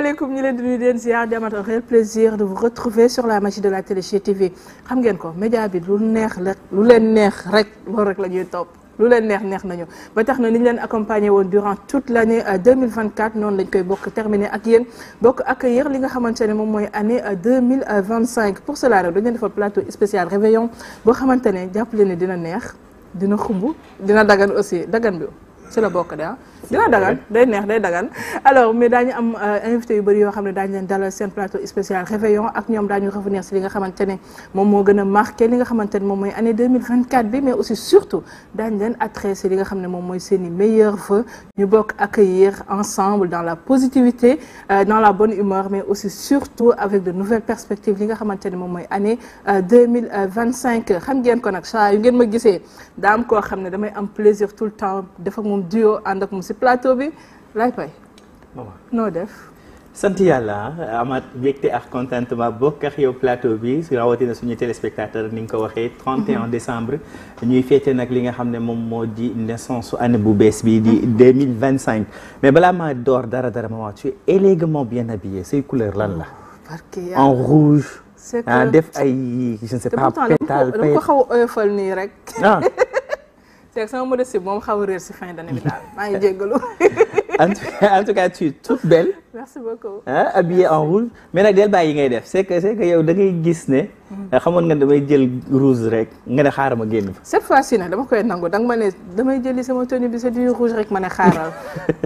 asalaamaaleykum ñu leen di nuyu di leen ziar di amaat un réel plaisir de vous retrouver sur la magie de la télé GTV xam ngeen ko média bi lu leen neex rek loolu rek la ñuy topp lu leen neex nañu ba tax na ni ñu leen accompagné woon durant toute l'année 2024 noonu lañ koy bokk terminé ak yéen bokk accueillir li nga xamante ne moom mooy année 2025 pour cela nag dañu leen defal plateau spécial réveillon boo xamante ne jàpp leen ne dina neex dina xumb dina dagan aussi dagan bi ci la bokk de dina dagan day neex day dagan alors mais daañu am invité yu bëri yoo xam ne daañu leen dalal seen plateau spécial réveillon ak ñoom daañu revenir si li nga xamante ne moom moo gën a marqué li nga xamante ne moom mooy année 2024 bi mais aussi surtout daañu leen adressé li nga xam ne moom mooy seen i meilleurs vœux ñu bokk accueillir ensemble dans la positivité dans la bonne humeur mais aussi surtout avec de nouvelles perspectives li nga xamante ne moom mooy année 2025 xam ngeen ko nag saa yu ngeen ma gisee daa am koo xam ne damay am plaisir tout le temps def ak moom duo ànd ak moom si plateau bi lay pay noo def sant yàlla amaat mbégte ak contentement bokk ak yow plateau bi rawatina suñu téléspectateur ni nga ko waxee 31 décembre ñuy féete nag li nga xam ne moom moo di naissance su année bu bees bi di 2025 mais balaa maa door dara maman tu es élégamment bien habillé say couleur lan la en rouge def ay je ne sais pas pétale dama ko xaw a oyofal nii rek c'est que sama modestie moom xaw a réer si fin d'année bi daal maa ngi jéggalu en tout cas tu es toute belle. merci beaucoup. Habillée en rouge mais nag del bàyyi yi ngay def c'est que yow da ngay gis ne. xamoon nga damay jël rouge rek nga ne xaaral ma génn fa. cette fois-ci nag dama koy nangu danga ma ne damay jëli sama tenue bi c'est du rouge rek ma ne xaaral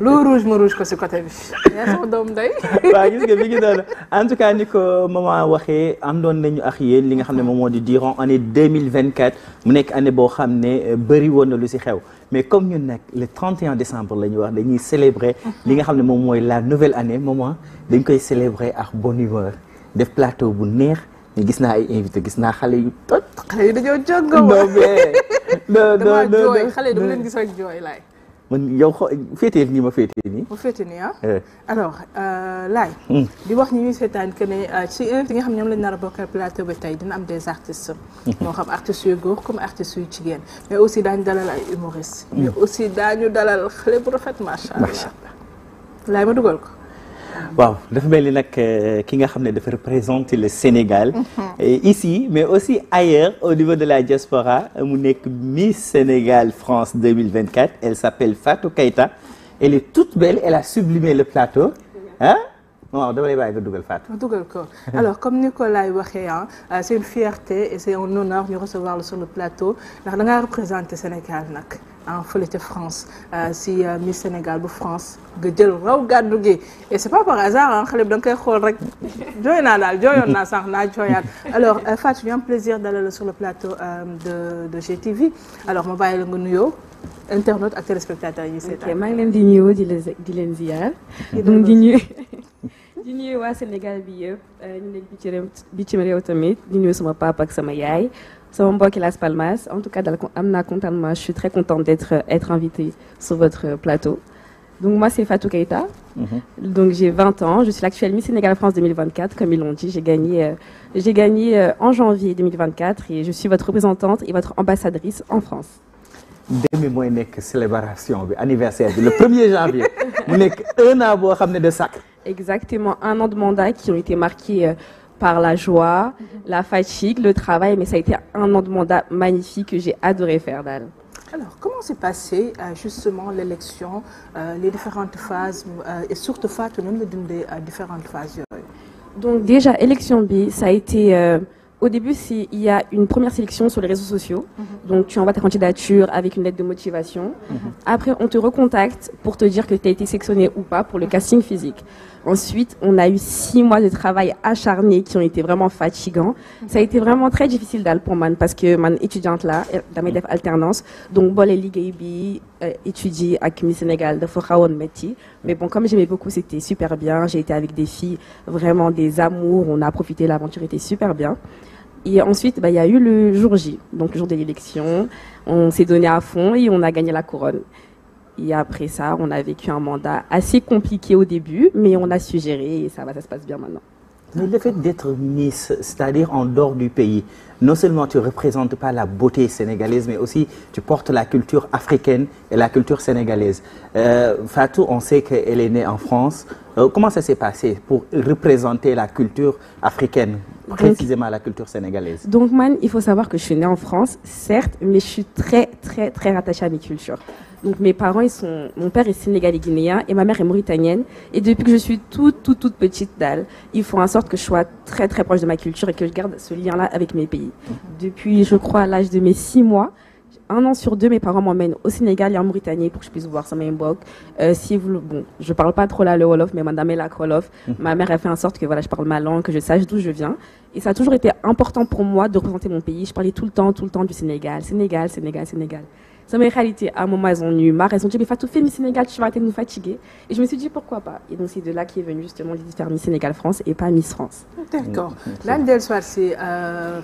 lu rouge ma rouge ko si côté bi. yaa sama doom ndey. waaw gis nga mi ngi doon en tout cas ni ko maman waxee àndoon nañu ak yéen li nga xam ne moom moo di durant année 2024 mu nekk année boo xam ne bëri woon na lu si xew. mais comme ñun nag le 31 décembre la ñuy wax dañuy célébrer li nga xam ne moom mooy la nouvelle année moment dañ koy célébrer ak bonne humeur def plateau bu neex mais gis naa ay invité gis naa xale yu toj. xale yi dañoo jógoo non mais non jooy xale yi dama leen gis rek jooy laay. man yow féetee nii ma féetee nii. ma féetee nii alors laay. di wax ñi ñuy seetaan que ne ci invité nga xam ne ñoom lañ nar a bokkal plateau bi tey dina am des artistes. moo xam artistes yu góor comme artistes yu jigéen. mais aussi daañu dalal ay humoristes. mais aussi daañu dalal xale bu rafet macha allah. laay ma dugal ko. waaw dafa mel ni nag ki nga xam ne dafa représenter le Sénégal. ici mais aussi ailleurs au niveau de la diaspora mu nekk Miss Sénégal France 2024 elle s'appelle Fatou Keita elle est toute belle elle a sublimé le plateau ah bon dama lay bàyyi nga dugal Fatou. ma dugal ko alors comme Nicolas waxee c'est une fierté et c'est un honneur ñu recevoir le sur le plateau ndax da ngaa représenter Sénégal nag. fële ca France si Miss Sénégal bu France nga jël raw gàddu gi et c'est pas par hasard xale bi da nga koy xool rek jooy naa daal jooyoon naa sànq naa jooyaat alors Fatou ñu am plaisir dalal sur le plateau de GTV alors ma bàyyi la nga nuyoo internautes ak téléspectateurs yi seetaan. ok maa ngi leen di nuyoo di leen ziar. donc di nuyu waa Sénégal bi yëpp ñu nekk bitim réew tamit di nuyu sama papa ak sama yaay. sama mbokki Las Palmas en tout cas daal am naa contentement je suis très contente d'être invitée sur votre plateau donc moi c'est Fatou Keita. Donc j'ai 20 ans je suis l'actuelle Miss Sénégal France 2024 comme ils l'ont dit j'ai gagné en janvier 2024 et je suis votre représentante et votre ambassadrice en France. demi mooy nekk célébration bi anniversaire bi le 1er janvier mu nekk 1 an boo xam ne de sacre. Exactement 1 an de mandat qui ont été marqués par la joie, la fatigue, le travail, mais ça a été un an de mandat magnifique que j'ai adoré faire daal. Alors comment s'est passé justement l'élection les différentes phases et surtout Fatou nan la dundee différentes phases yooyu. Donc déjà élection bi ça a été au début il y a une première sélection sur les réseaux sociaux. Donc tu envoies ta candidature avec une lettre de motivation. Après on te recontacte pour te dire que tu as été sélectionné ou pas pour le casting physique. Ensuite, on a eu 6 mois de travail acharné qui ont été vraiment fatigants. Ça a été vraiment très difficile daal pour man parce que man étudiante là damay def alternance donc boole liggéey bi étudier ak Miss Sénégal dafa xawoon métti mais bon comme j'aimais beaucoup c'était super bien j'ai été avec des filles vraiment des amours on a profité l'aventure était super bien et ensuite il y a eu le jour J donc le jour de l'élection on s'est donné à fond et on a gagné la couronne. Et après ça, on a vécu un mandat assez compliqué au début, mais on a su gérer et ça se passe bien maintenant. Mais le fait d'être Miss, c'est-à-dire en dehors du pays, non seulement tu représentes pas la beauté sénégalaise mais aussi tu portes la culture africaine et la culture sénégalaise. Fatou, on sait qu'elle est née en France. Comment ça s'est passé pour représenter la culture africaine, précisément la culture sénégalaise? Donc, man, il faut savoir que je suis née en France, certes, mais je suis très, très, très rattachée à mes cultures. Donc, mes parents, mon père est sénégalais guinéen et ma mère est mauritanienne. Et depuis que je suis toute petite dalle, ils font en sorte que je sois très, très proche de ma culture et que je garde ce lien-là avec mes pays. Depuis, je crois, l'âge de mes 6 mois, 1 an sur 2, mes parents m'emmènent au Sénégal et en Mauritanie pour que je puisse voir sama mbokk. Bon, je parle pas trop là le wolof, mais madame la wolof. Ma mère a fait en sorte que voilà, je parle ma langue, que je sache d'où je viens. Et ça a toujours été important pour moi de représenter mon pays. Je parlais tout le temps du Sénégal. Sama réalité à un moment, elles ont eu marre. Elles ont dit, mais Fatou, fais Miss Sénégal, tu vas arrêter de nous fatiguer. Et je me suis dit, pourquoi pas? Et donc, c'est de là qu'est venu justement l'idée de faire Miss Sénégal France et pas Miss France. D'accord. Là, dès le soir, c'est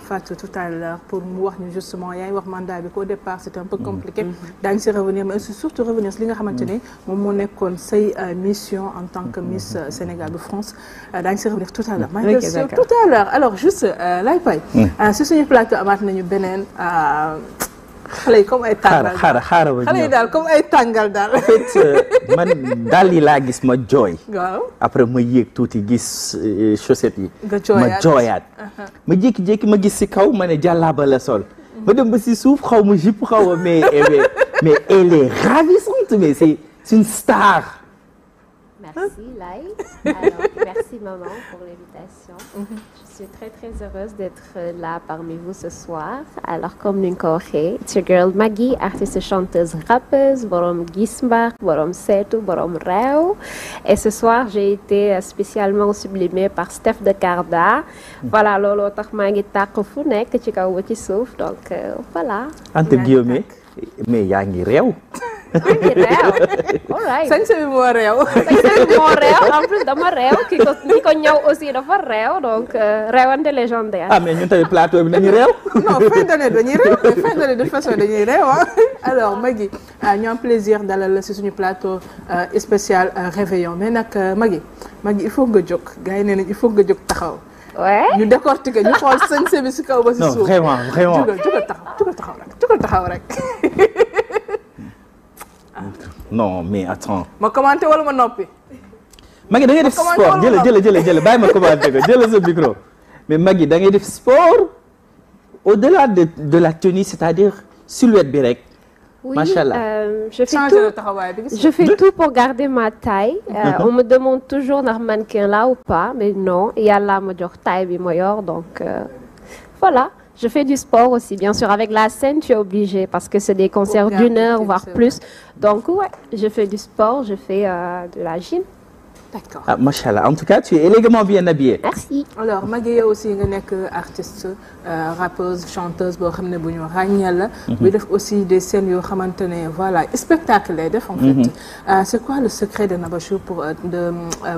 Fatou tout à l'heure pour nous voir justement, il y a un mandat au départ, c'était un peu compliqué. Dans ce revenir, mais surtout revenir sur ce que maintenant, mon conseil mission en tant que Miss Sénégal de France. Dans ce revenir tout à l'heure. Okay, tout à l'heure. Alors, juste, là, c'est sur le plateau, maintenant, nous benen. xale yi comme ay tàngal xale yi daal comme ay tàngal daal. en fait man daal yi laa gis ma jooy. waaw après ma yéeg tuuti gis chaussettes yi. ma jooyaat ma jékki-jékki ma gis si kaw ma ne jàllaaba la sol. ma dem ba si suuf xaw ma jupe xaw ma mais elle est ravissante mais c'est une star. Merci Laye. Alors, merci maman pour l'invitation. Je suis très très heureuse d'être là parmi vous ce soir. Alors comme ni nga ko waxee, it's your girl Maggy, artiste chanteuse rappeuse, borom gismbar, borom seetu, borom réew. Et ce soir j'ai été spécialement sublimée par Steph de Carda. Voilà looloo tax maa ngi tàq fu nekk ci kaw ba ci suuf donc voilà. entre guillemets mais yaa ngi réew. all right. sañse bi moo réew. sañse bi moo réew en plus dama réew ki ko ñëw aussi dafa réew donc réewante légendaire. ah mais ñun tamit plateau bi dañuy réew. non fin d'année dañuy réew fin d'année de toute façon dañuy réew alors Maggy ñu am plaisir dalal la si suñu plateau spécial réveillon mais nag Maggy il faut nga jóg gars yi nee nañ il faut nga jóg taxaw. ouais ñu décortiquer ñu xool sañse bi si kaw ba si suuf. non vraiment jugal taxaw rek. non mais attends. ma commenté wala ma noppi. Maggy da ngay def sport jël bàyyi ma commenté ko jël sa micro mais Maggy da ngay def sport au-delà de la tenue c'est-à-dire silhouette bi rek. oui machallah. je fais tout pour garder ma taille. On me demande toujours ndax mannequin là ou pas mais non yàlla ma jox taille bi ma yor donc voilà. Je fais du sport aussi, bien sûr. Avec la scène, tu es obligé parce que c'est des concerts d'1 heure, voire plus. Donc, ouais, je fais du sport, je fais de la gym. D'accord. Ah, machallah. En tout cas, tu es élégamment bien habillée. Merci. Alors, Maggy yow aussi nga nekk artiste rappeuse chanteuse boo xam ne bu ñu ràññee la. bi def aussi des scènes yoo xamante ne voilà spectacle lay def en fait. C'est quoi le secret de Nabachou pour de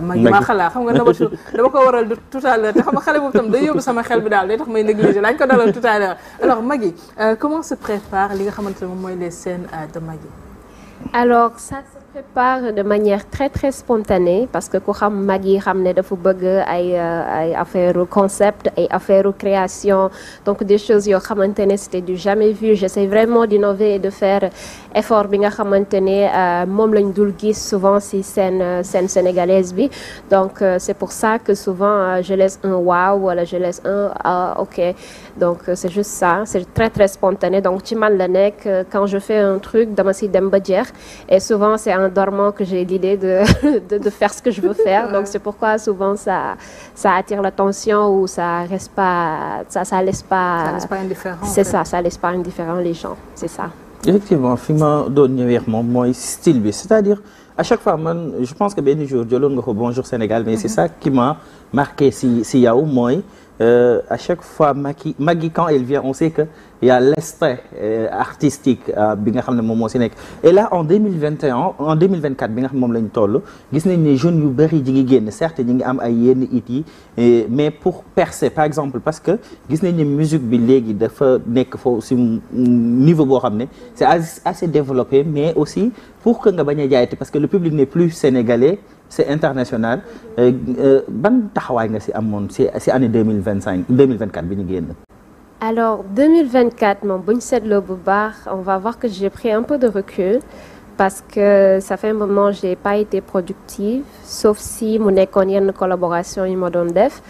Maggy maa xalaa xam nga Nabachou dama ko waral tout à l'heure te xam nga xale boobu tam day yóbbu sama xel bi daal day tax may négliger lañ ko dalal tout à l'heure alors Maggy comment se prépare li nga xamante ne moom mooy les scènes de Maggy. Alors ça se prépare de manière très très spontanée parce que ku xam Maggy xam ne dafa bëgg ay affaire concept ay affaire création donc des choses yoo xamante ne c'était du jamais vu j'essaie vraiment d'innover et de faire effort bi nga xamante ne moom lañ dul gis souvent si scène sénégalaise bi donc c'est pour ça que souvent je laisse un waouh wala je laisse un ok donc c'est juste ça c'est très très spontané donc ci man la nekk quand je fais un truc dama si dem ba jeex et souvent c'est en dormant que j'ai l'idée de faire ce que je veux faire donc c'est pourquoi souvent ça attire l'attention ou ça laisse pas indifférent c'est ça laisse pas indifférent les gens c'est ça effectivement fi ma doon ñëwee moom mooy style bi c'est-à-dire à chaque fois man je pense que benn jour jëloon nga ko Bonjour Sénégal mais c'est ça qui m'a marqué si yow mooy à chaque fois Maggy quand elle vient on sait que il y a l'extrait artistique bi nga xam ne moom moo si nekk et là en 2021 en 2024 bi nga xam moom lañ toll gis nañ ne jeunes yu bëri ji ngi génn certes ñi ngi am ay yenn it yi mais pour percer par exemple parce que gis nañ ne musique bi léegi dafa nekk foofu si niveau boo xam ne c'est assez développé mais aussi pour que nga bañ a jaayte parce que le public n'est plus sénégalais c'est international ban taxawaay nga si amoon si année 2024 bi ñu génn. Alors 2024 moom bu ñu seetloo bu baax on va voir que j'ai pris un peu de recul parce que ça fait un moment j'ai pas été productive sauf si mu nekkoon yenn collaboration yi ma doon def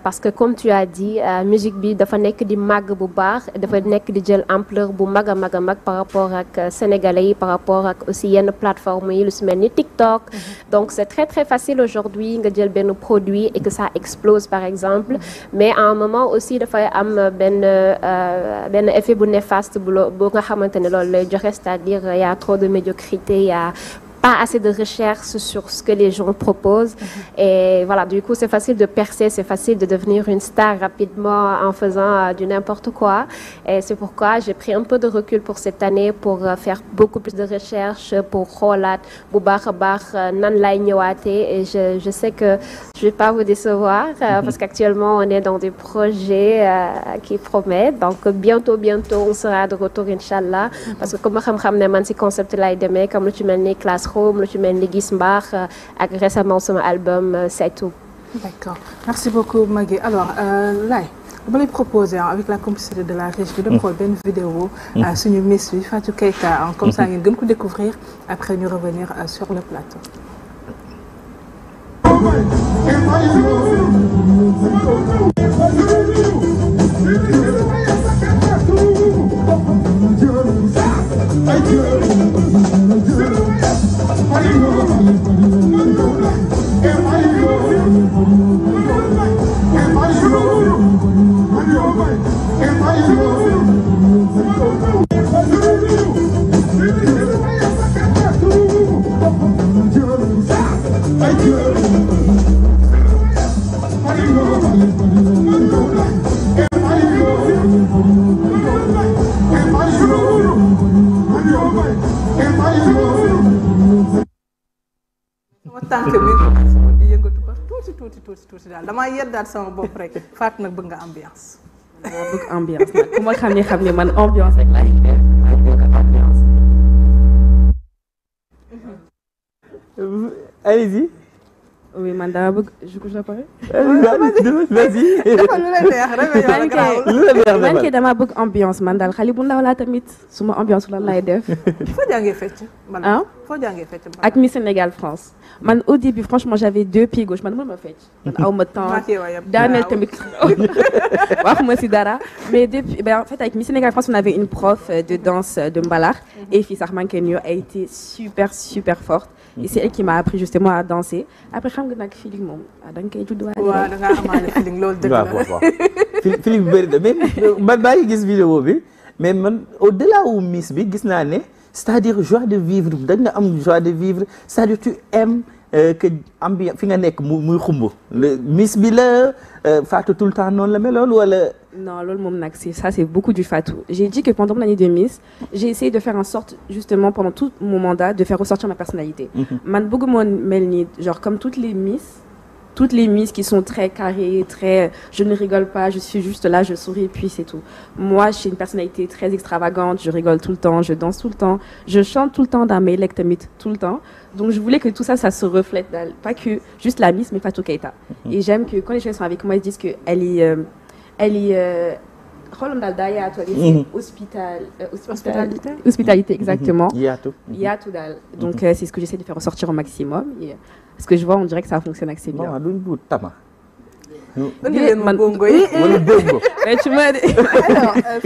parce que comme tu as dit musique bi dafa nekk di màgg bu baax dafa nekk di jël ampleur bu mag a mag a mag par rapport ak sénégalais yi par rapport ak aussi yenn plateforme yi lu si mel ni TikTok donc c'est très très facile aujourd'hui nga jël benn produit et que ça explose par exemple mais à un moment aussi dafay am benn effet bu néfaste bu nga xamante ne loolu lay joxe c'est-à-dire il y a trop de médiocrité il y a pas assez de recherche sur ce que les gens proposent et voilà du coup c'est facile de percer c'est facile de devenir une star rapidement en faisant du n'importe quoi et c'est pourquoi j'ai pris un peu de recul pour cette année pour faire beaucoup plus de recherche pour xoolaat bu baax a baax nan lay ñëwaatee et je sais que je vais pas vous décevoir parce qu'actuellement on est dans des projets qui promettent donc bientôt on sera de retour inchallah parce que comme xam-xam ne man ci concept lay demee comme lu ci mel ni classe lu ci mel ni gis mbaax ak récemment sama album c'est tout. D'accord merci beaucoup Magui alors Laye dama lay proposer avec la complicité de la régie de xool benn vidéo suñu miss bi Fatou Keita comme ça ngeen gën ko découvrir après ñu revenir sur le plateau. tànk mi di yëngatu ba tuuti daal damaa yeddaat sama bopp rek Fatou nag bëgg nga ambiance. waaw bëgg ambiance nag ku ma xam ne man ambiance rek laay def ambiance. allez-y. oui man dama bëgg je couche la pare. vas-y. dafa lu la neex man kay dama bëgg ambiance man daal xale bu ndaw laa tamit suma ambiance lan lay def. foo jàngee fecc. ah foo jàngee fecc. ak Miss Sénégal France. man au début franchement j'avais 2 pieds gauche man mënuma fecc. man aw ma temps daaneel tamit waxuma si dara. mais depuis en fait avec Miss Sénégal France on avait une prof de danse de mbalax. et fii sax man kenn yoo a été super forte. et c'est elle qui m'a appris justement à danser après xam nga nag feeling moom da nga koy judduwaale. waaw da ngaa amaale feeling loolu dëgg la. waaw feeling bi bëri na mais man maa ngi gis vidéo bi mais man au-delà wu Miss bi gis naa ne c'est-à-dire joie de vivre da nga am joie de vivre c'est-à-dire tu aimes que ambiance fi nga nekk muy xumb Miss bi la Fatou tout le temps noonu la meloon wala. non loolu moom nag c'est beaucoup du Fatou. J'ai dit que pendant mon année de Miss j'ai essayé de faire en sorte justement pendant tout mon mandat de faire ressortir ma personnalité. man bëgguma mel ni genre comme toutes les Miss qui sont très carrées, je ne rigole pas, je suis juste là, je souris, puis c'est tout. Moi, j'ai une personnalité très extravagante, je rigole tout le temps, je danse tout le temps, je chante tout le temps dans mes lectamit tout le temps. Donc je voulais que tout ça se reflète, pas que juste la Miss, mais Fatou Keita. Et j'aime que quand les gens sont avec moi, ils disent qu'elle est hospitalité exactement. Yaatu daal. Donc c'est ce que j'essaie de faire ressortir au maximum. Et ce que je vois, on dirait que ça fonctionne assez bien.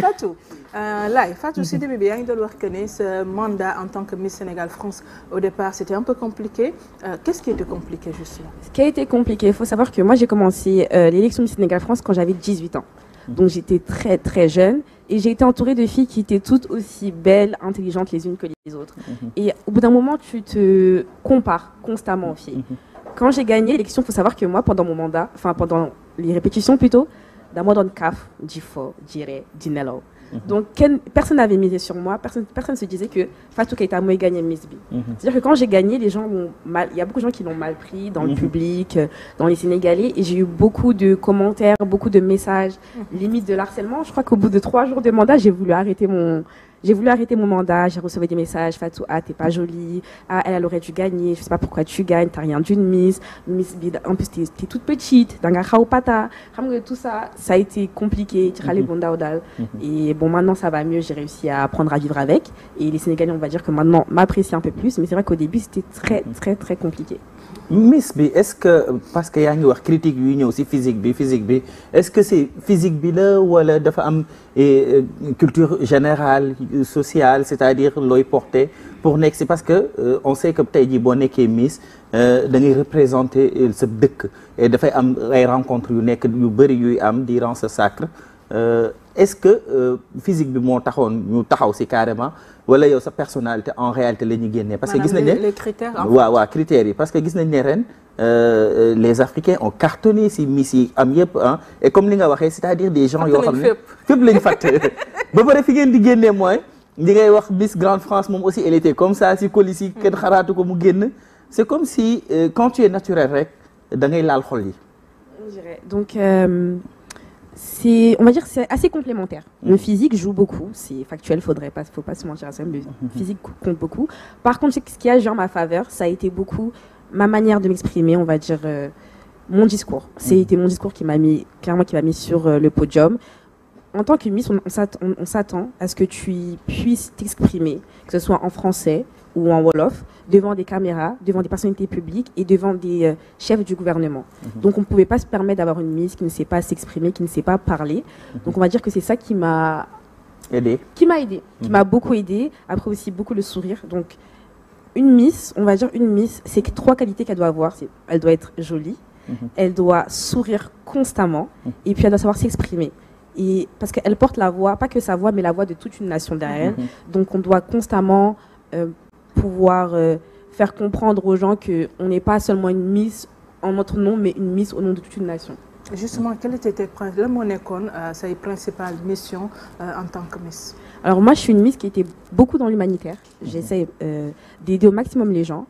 Fatou Laye Fatou si début bi yaa ngi doon wax que ne ce mandat en tant que Miss Sénégal France au départ c'était un peu compliqué. Qu'est-ce qui était compliqué justement? Ce qui a été compliqué, il faut savoir que moi j'ai commencé l'élection Miss Sénégal France quand j'avais 18 ans. Donc j'étais très jeune et j'ai été entourée de filles qui étaient toutes aussi belles, intelligentes les unes que les autres. Et au bout d'un moment, tu te compares constamment aux filles. Quand j'ai gagné l'élection, il faut savoir que moi, pendant mon mandat, enfin pendant les répétitions plutôt, dama doon kaf, di fo, di ree, di nelaw. Donc personne n'avait misé sur moi, personne se disait que Fatou Keita mooy gagné Miss bi. C'est-à-dire que quand j'ai gagné, il y a beaucoup de gens qui l'ont mal pris dans le public, dans les Sénégalais, et j'ai eu beaucoup de commentaires, beaucoup de messages, limite de l'harcèlement. Je crois qu'au bout de 3 jours de mandat, j'ai voulu arrêter j'ai voulu arrêter mon mandat, j'ai reçu des messages, Fatou, ah, t'es pas jolie, ah, elle aurait dû gagner, je sais pas pourquoi tu gagnes, t'as rien d'une Miss en plus t'es toute petite, danga pata, tout ça, ça a été compliqué, et bon, maintenant ça va mieux, j'ai réussi à apprendre à vivre avec, et les Sénégalais, on va dire que maintenant m'apprécient un peu plus, mais c'est vrai qu'au début c'était très très très compliqué. Miss bi est-ce que parce que yaa ngi wax critique yu ñëw ci physique bi est-ce que c'est physique bi la wala dafa am culture générale sociale c'est-à-dire looy porter pour nekk c'est parce que on sait que tey jii boo nekkee Miss da ngay représenter sa dëkk et dafay am ay rencontres yu nekk yu bëri yuy am durant ce sacre est-ce que physique bi moo taxoon ñu taxaw ci carrément wala yow sa personnalité en réalité la ñu génnee parce que gis nañ ne les critères waaw critères yi parce que gis nañ ne ren les Africains ont cartonné ci Miss yi am yëpp ah et comme li nga waxee c'est-à-dire des gens yoo xam ne fépp lañu fàtte ba pare fi ngeen di génnee mooy li ngay wax Miss Grande France moom aussi elle était comme ça ci colis yi kenn xaraatu ko mu génn c'est comme si quand tu es naturel rek da ngay laal xol yi. Donc on va dire que c'est assez complémentaire. Le physique joue beaucoup, c'est factuel, faut pas se mentir à ça, le physique compte beaucoup. Par contre, ce qui a joué en ma faveur, ça a été beaucoup ma manière de m'exprimer, on va dire mon discours. C'était mon discours qui m'a mis sur le podium. En tant que Miss, on s'attend à ce que tu puisses t'exprimer, que ce soit en français ou en Wolof, devant des caméras, devant des personnalités publiques et devant des chefs du gouvernement. Donc on ne pouvait pas se permettre d'avoir une Miss qui ne sait pas s'exprimer, qui ne sait pas parler. Donc on va dire que c'est ça qui m'a aidé, qui m'a beaucoup aidé. Après aussi beaucoup le sourire. Donc une Miss, on va dire une Miss, c'est 3 qualités qu'elle doit avoir. Elle doit être jolie, elle doit sourire constamment et puis elle doit savoir s'exprimer. Et parce qu'elle porte la voix, pas que sa voix, mais la voix de toute une nation derrière elle. Donc on doit constamment pouvoir faire comprendre aux gens qu'on n'est pas seulement une Miss en notre nom, mais une Miss au nom de toute une nation. Justement, quelle était tes principale mission en tant que Miss? Alors moi, je suis une Miss qui était beaucoup dans l'humanitaire. J'essaie d'aider au maximum les gens.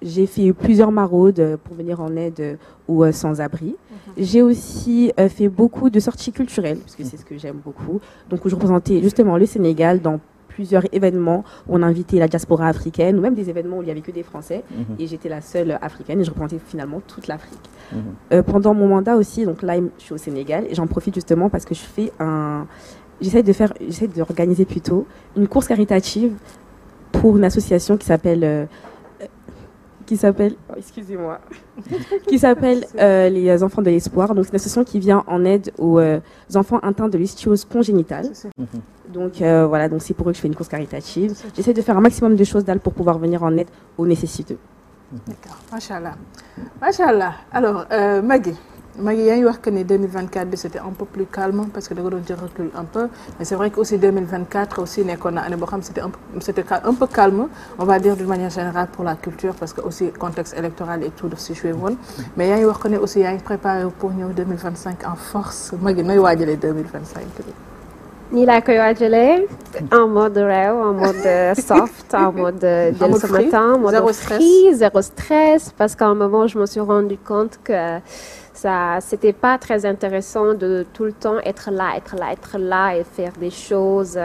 J'ai fait plusieurs maraudes pour venir en aide aux sans-abri. J'ai aussi fait beaucoup de sorties culturelles, parce que c'est ce que j'aime beaucoup. Donc je représentais justement le Sénégal dans plusieurs événements où on invitait la diaspora africaine, ou même des événements où il n'y avait que des Français. Et j'étais la seule africaine et je représentais finalement toute l'Afrique. Pendant mon mandat aussi, donc là je suis au Sénégal, et j'en profite justement parce que j'essaie d'organiser plutôt une course caritative pour une association qui s'appelle excusez-moi, qui s'appelle les Enfants de l'Espoir. Donc c'est une association qui vient en aide aux enfants atteints de l'ischyose congénitale. Donc voilà, donc c'est pour eux que je fais une course caritative. J'essaie de faire un maximum de choses pour pouvoir venir en aide aux nécessiteux. D'accord, machallah. Machallah. Alors Maggie, yaa ngi wax que ne 2024 bi c'était un peu plus calme parce que da nga doon jël recul un peu, mais c'est vrai que aussi 2024 aussi nekkoon na année boo xam c'était un peu calme, on va dire d'une manière générale pour la culture parce que aussi contexte électoral et tout daf si joué woon, mais yaa ngi wax que ne aussi yaa ngi préparé pour ñëw 2025 en force. Maggie nooy waajalee 2025 bi? Nii laa koy waajalee en mode réew, en mode soft, en mode jël ce matin, en mode zéro stress, parce qu'à un moment je me suis rendu compte que ça c'était pas très intéressant de tout le temps être là et faire des choses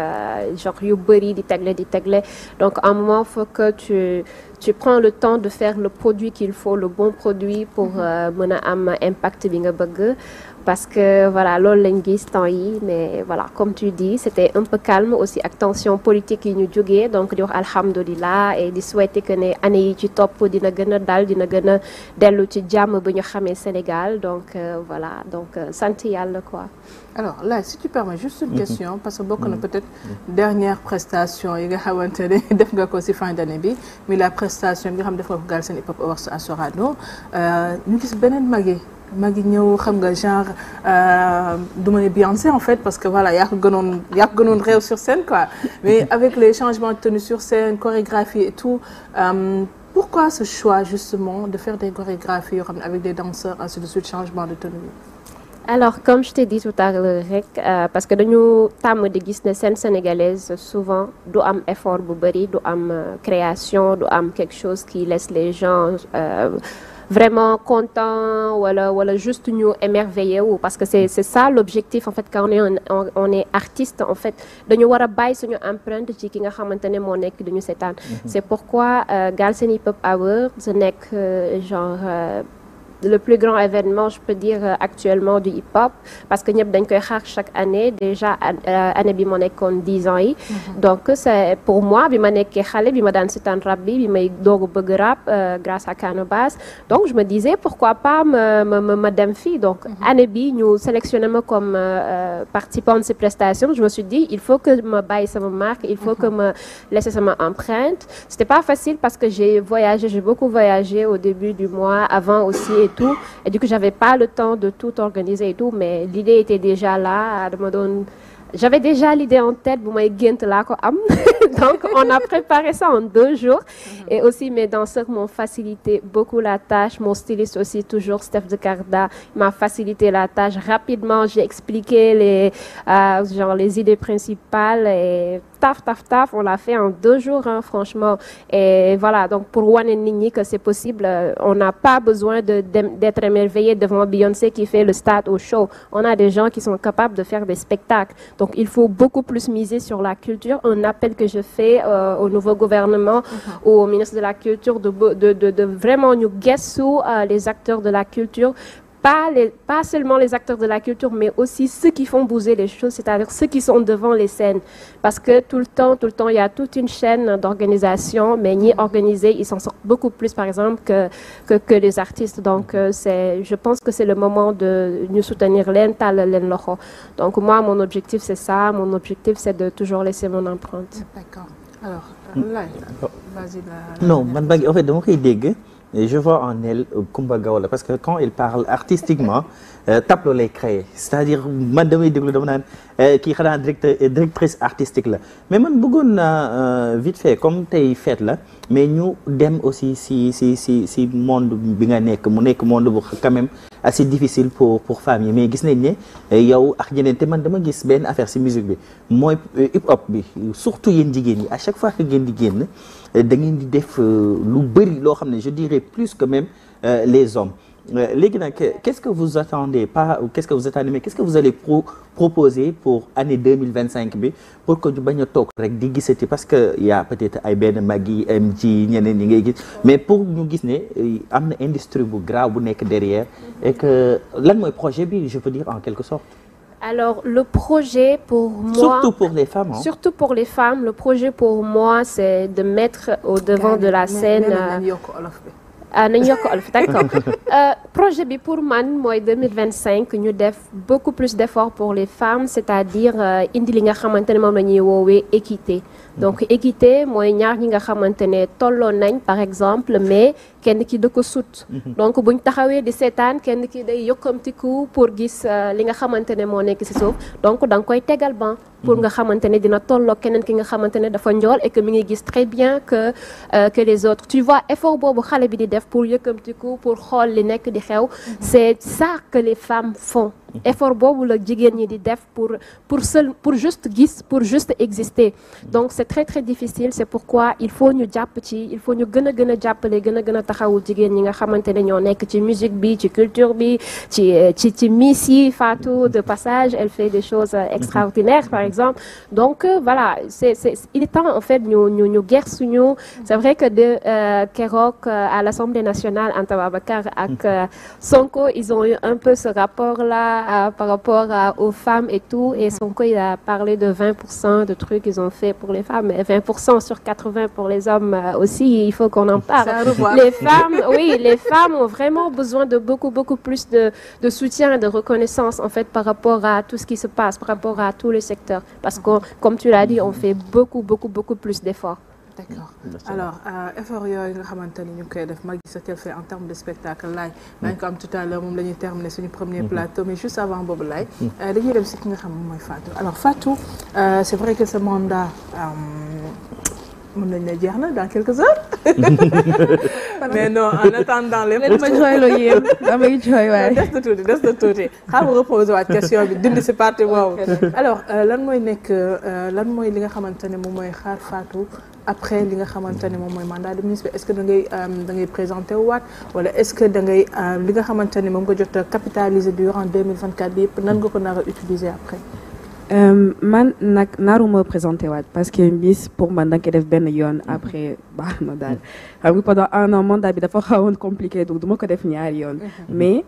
genre yu bëri di tegle. Donc à un moment faut que tu prends le temps de faire le produit qu'il faut, le bon produit pour mën a am impact bi nga bëgg. Parce que voilà, loolu lañ gis temps yi, mais voilà, comme tu dis, c'était un peu calme aussi ak tension politique yi ñu jógee, donc di wax alhamdulillah et di souhaiter que ne année yi ci topp dina gën a dal, dina gën a dellu ci jàmm bi ñu xamee Sénégal, donc voilà, donc sant Yàlla quoi. Alors là, si tu permets juste une question, parce que bokk na peut-être dernière prestation yi nga xamante ne def nga ko ci fin d'année bi, mais la prestation bi nga xam def nga ko Galsen Hip Hop Awards à Sorano, ñu gis beneen Maggie ñëw xam nga genre du ma ne Beyoncé en fait parce que voilà yaa ko gënoon réew sur scène quoi, mais avec les changements de tenue sur scène, chorégraphie et tout, pourquoi ce choix justement de faire des chorégraphies yoo xam ne avec des danseurs ainsi de suite, changement de tenue? Alors comme je t'ai dit tout à l'heure rek parce que dañu tàmm di gis ne scène sénégalaise souvent du am effort bu bari, du am création, du am quelque chose qui laisse les gens vraiment content wala juste ñu émerveillé wu parce que c'est ça l'objectif en fait quand on est artiste en fait dañu war a bàyyi suñu empreinte ci ki nga xamante ne moo nekk duñu seetaan c'est pourquoi Galsen Hip Hop Awards nekk genre le plus grand événement je peux dire actuellement du hip-hop parce que ñëpp dañ koy xaar chaque année déjà année bi moo nekkoon 10 ans yi donc c'est pour moi bi ma nekkee xale bi ma daan seetaan rap bi may doog a bëgg rap grâce à Canabasse donc je me disais pourquoi pas ma dem fii donc année bi ñu sélectionné ma comme participant de ces prestations je me suis dit il faut que ma bàyyi sama marque il faut que ma laisser sama empreinte c'était pas facile parce que j'ai beaucoup voyagé au début du mois avant aussi et tout et du coup j'avais pas le temps de tout organiser et tout mais l'idée était déjà là j'avais déjà l'idée en tête bu may gént laa ko am donc on a préparé ça en 2 jours et aussi mes danseurs m'ont facilité beaucoup la tâche mon styliste aussi toujours Steph de Carda m'a facilité la tâche rapidement j'ai expliqué les idées principales et taf on l'a fait en 2 jours franchement et voilà donc pour wane nit ñi que c'est possible on n'a pas besoin d'être émerveillé devant Beyoncé qui fait le stade au show on a des gens qui sont capables de faire des spectacles donc il faut beaucoup plus miser sur la culture un appel que je fais au nouveau gouvernement ou au ministre de la culture de vraiment ñu gëstu les acteurs de la culture pas seulement les acteurs de la culture, mais aussi ceux qui font bouger les choses, c'est-à-dire ceux qui sont devant les scènes. Parce que tout le temps, il y a toute une chaîne d'organisation, mais ni organisés, ils s'en sortent beaucoup plus, par exemple, que les artistes. Donc, je pense que c'est le moment de nous soutenir l'un. Donc, moi, mon objectif, c'est ça. Mon objectif, c'est de toujours laisser mon empreinte. D'accord. Alors, là, vas-y. Non, en fait, dama koy dégg. Et je vois en elle Coumba Gawlo parce que quand il parle artistiquement tableau lay créer c'est-à-dire man damay déglu dama naan kii xanaa directrice artistique la mais man bëggoon naa vite fait comme tey fête la mais ñu dem aussi si monde bi nga nekk mu nekk monde bu quand même assez difficile pour femmes yi mais gis nañ ne yow ak ñeneen te man dama gis benn affaire si musique bi mooy hip hop bi surtout yéen jigéen ñi à chaque fois que ngeen di génn da ngeen di def lu bëri loo xam ne je dirais plus que même les hommes léegi nag qu'est-ce que vous attendez mais qu'est-ce que vous allez proposer pour année 2025 bi pour que ñu bañ a toog rek di gisati parce que y a peut-être ay benn Magui MG ñeneen ñi ngay gis mais pour ñu gis ne am na industrie bu grave bu nekk derrière et que lan mooy projet bi je peux dire en quelque sorte. Alors, le projet pour moi... Surtout pour les femmes. Hein? Surtout pour les femmes, le projet pour moi, c'est de mettre au devant de la scène... nañu yokk olof d'accord projet bi pour man mooy 2025 ñu def beaucoup plus d'efforts pour les femmes c'est-à-dire indi li nga xamante ne moom la ñuy woowee équité donc équité mooy ñaar ñi nga xamante ne tolloo nañ par exemple mais kenn ki da ko sut donc buñ taxawee di seetaan kenn ki day yokkamtiku pour gis li nga xamante ne moo nekk ci suuf donc da nga koy tegal ban pour nga xamante ne dina tolloo keneen ki nga xamante ne dafa njool et que mi ngi gis très bien que les autres tu vois effort boobu xale bi di def pour yëkkamtiku pour xool li nekk di xew c'est ça que les femmes font effort boobu la jigéen ñi di def pour juste gis pour juste exister donc c'est très très difficile c'est pourquoi il faut ñu jàpp ci il faut ñu gën a jàppale gën a taxawu jigéen ñi nga xamante ne ñoo nekk ci musique bi ci culture bi ci Miss yi Fatou de passage elle fait des choses extraordinaires par exemple donc voilà il est temps en fait ñu gersuñu c'est vrai que keroog à l'Assemblée nationale Anta Babacar ak Sonko ils ont eu un peu ce rapport là par rapport aux femmes et tout et Sonko il a parlé de 20% de trucs qu'ils ont fait pour les femmes et 20% sur 80 pour les hommes aussi il faut qu'on en parle les femmes ont vraiment besoin de beaucoup plus de soutien et de reconnaissance en fait par rapport à tout ce qui se passe par rapport à tous les secteurs parce que comme tu l'as dit on fait beaucoup plus d'efforts. D'accord alors effort yooyu nga xamante ni ñu ngi koy def Magui sa tel fait en termes de spectacle laay maa ngi ko am tout à l'heure moom la ñuy terminer suñu premier plateau mais juste avant boobu laay dañuy dem si ki nga xam moom mooy Fatou alors Fatou c'est vrai que ce mandat mën nañ ne jeex na dans quelques heures. mais non en attendant lépp. leen ma jooyloo yéen damay jooy waaye. des na tuuti xam nga reposer waat question bi dindi si partie boobu. alors lan mooy li nga xamante ne moom mooy xaar Fatou après li nga xamante ne moom mooy mandat de ministre est-ce que da ngay présenter waat wala est-ce que da ngay li nga xamante ne moom nga jot a capitaliser durant 2024 bi yëpp nan nga ko nar a utiliser après. man nag naaruma présenté waat parce que Miss pour man da nga koy def benn yoon après baax na daal xam nga pendant 1 an mandat bi dafa xawoon compliqué donc du ma ko def ñaari yoon mais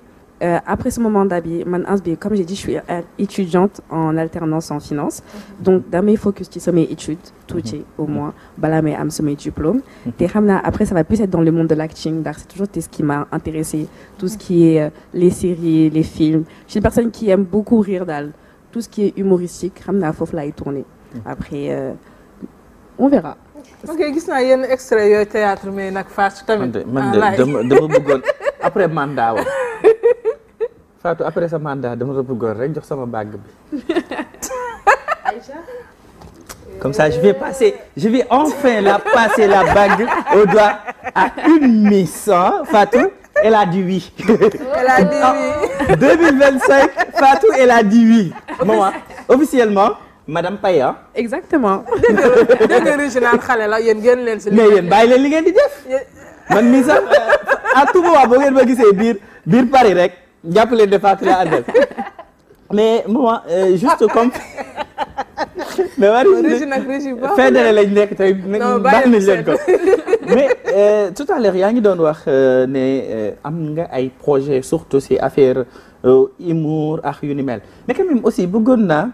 après ce mandat bi man ans bi comme j'ai dit je suis étudiante en alternance en finance donc damay focus ci samay études tuuti au moins balaa may am samay diplôme te xam naa après ça va plus être dans le monde de l'acting ndax c'est toujours ce qui m'a intéressé tout ce qui est les séries les films je suis une personne qui aime beaucoup rire daal tout ce qui est humoristique xam naa foofu laay tourner après on verra. ok gis naa yenn extrait yooyu théâtre mais nag Fatou tamit. man de dama bëggoon après mandat wa Fatou après sa mandat dama la bëggoon rek jox sama bague bi. comme ça je vais enfin passer la bague au doigt à une Miss Fatou. Elle a dit oui. Elle a dit oui. 2025, Fatou, elle a dit oui. Maman, officiellement, Madame Paya. Exactement. dégg nga original xale la yéen génn leen si. mais yéen bàyyi leen li ngeen di def. man mii sax à tout moment boo ngeen ma gisee biir Paris rek jàpp leen de Fatou la àndal. mais maman juste comme. mais war fin d'année lañ nekk tey baax nañ leen ko. mais tout à l'heure yaa ngi doon wax ne am nga ay projet surtout si affaire humour ak yu ni mel mais quand même aussi bëggoon naa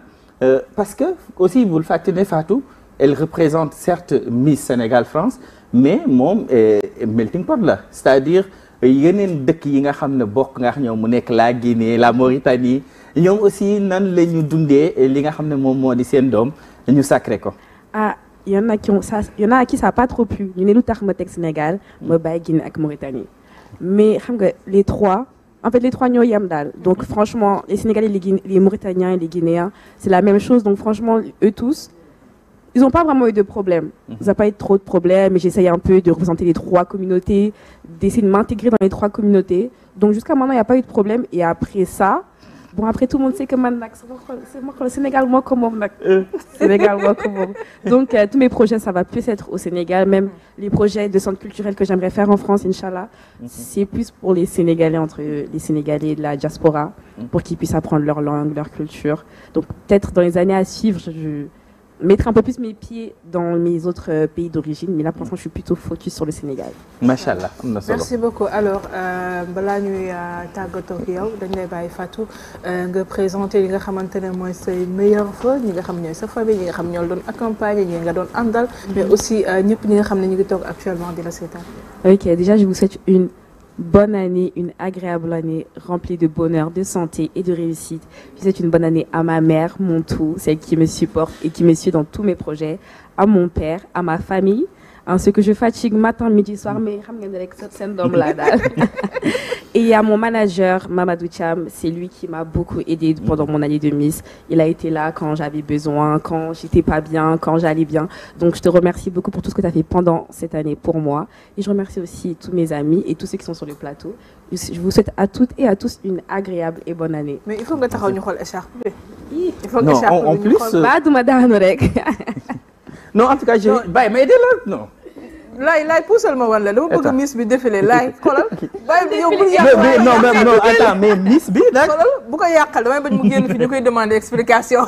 parce que aussi bul fàtte ne Fatou elle représente certes Miss Sénégal France mais moom melting pot la c'est-à-dire yeneen dëkk yi nga xam ne bokk nga xam ñoom mu nekk la Guinée la Mauritanie ñoom aussi nan la ñu dundee li nga xam ne moom moo di seen doom ñu sacré ko. Il y en a à qui ça a pas trop plu ñu ne lu tax ma teg Sénégal ma bàyyi Guinée ak Mauritanie mais xam nga les trois ñoo yem daal donc franchement les Sénégalais les Mauritaniens et les Guinéens c'est la même chose donc franchement eux tous ils ont pas vraiment eu de problème il n'y a pas eu trop de problèmes et j'essaye un peu de représenter les trois communautés d'essayer de m'intégrer dans les trois communautés donc jusqu'à maintenant il n'y a pas eu de problème et après ça bon après tout le monde sait que man nag sama xol Sénégal moo ko moom nag Sénégal moo ko moom donc tous mes projets ça va plus être au Sénégal même les projets de centre culturel que j'aimerais faire en France Inch'Allah c'est plus pour les Sénégalais entre les Sénégalais de la diaspora pour qu'ils puissent apprendre leur langue leur culture donc peut-être dans les années à suivre je mettre un peu plus mes pieds dans mes autres pays d'origine mais là pour l'instant je suis plutôt focus sur le Sénégal. Machallah am na solo. merci beaucoup alors balaa ñuy tàggatoo ak yow dañ lay bàyyi Fatou nga présenter li nga xamante ne mooy say meilleurs vœux ñi nga xam ñooy sa famille ñi nga xam ñoo doon accompagner ñi nga doon àndal. mais aussi ñëpp ñi nga xam ne ñu ngi toog actuellement di la seetaan. ok déjà je vous souhaite une bonne année, une agréable année remplie de bonheur, de santé et de réussite. Je souhaite une bonne année à ma mère, mon tout, celle qui me supporte et qui me suit dans tous mes projets, à mon père, à ma famille, à ceux que je fatigue matin, midi, soir, mais et à mon manager, Mamadou Thiam, c'est lui qui m'a beaucoup aidé pendant mon année de Miss. Il a été là quand j'avais besoin, quand j'étais pas bien, quand j'allais bien. Donc je te remercie beaucoup pour tout ce que tu as fait pendant cette année pour moi. Et je remercie aussi tous mes amis et tous ceux qui sont sur le plateau. Je vous souhaite à toutes et à tous une agréable et bonne année. Mais il faut que tu aies écharpe. Il faut que tu en plus. Non, en tout cas, mais aidez-le. Non. Laay puusal ma wan la dama bëgg Miss bi défilé laay xoolal. bàyyi yow bul yàqal non attends mais Miss bi nag. xoolal bu ko yàqal damay bañ mu génn fi ñu koy demander explication.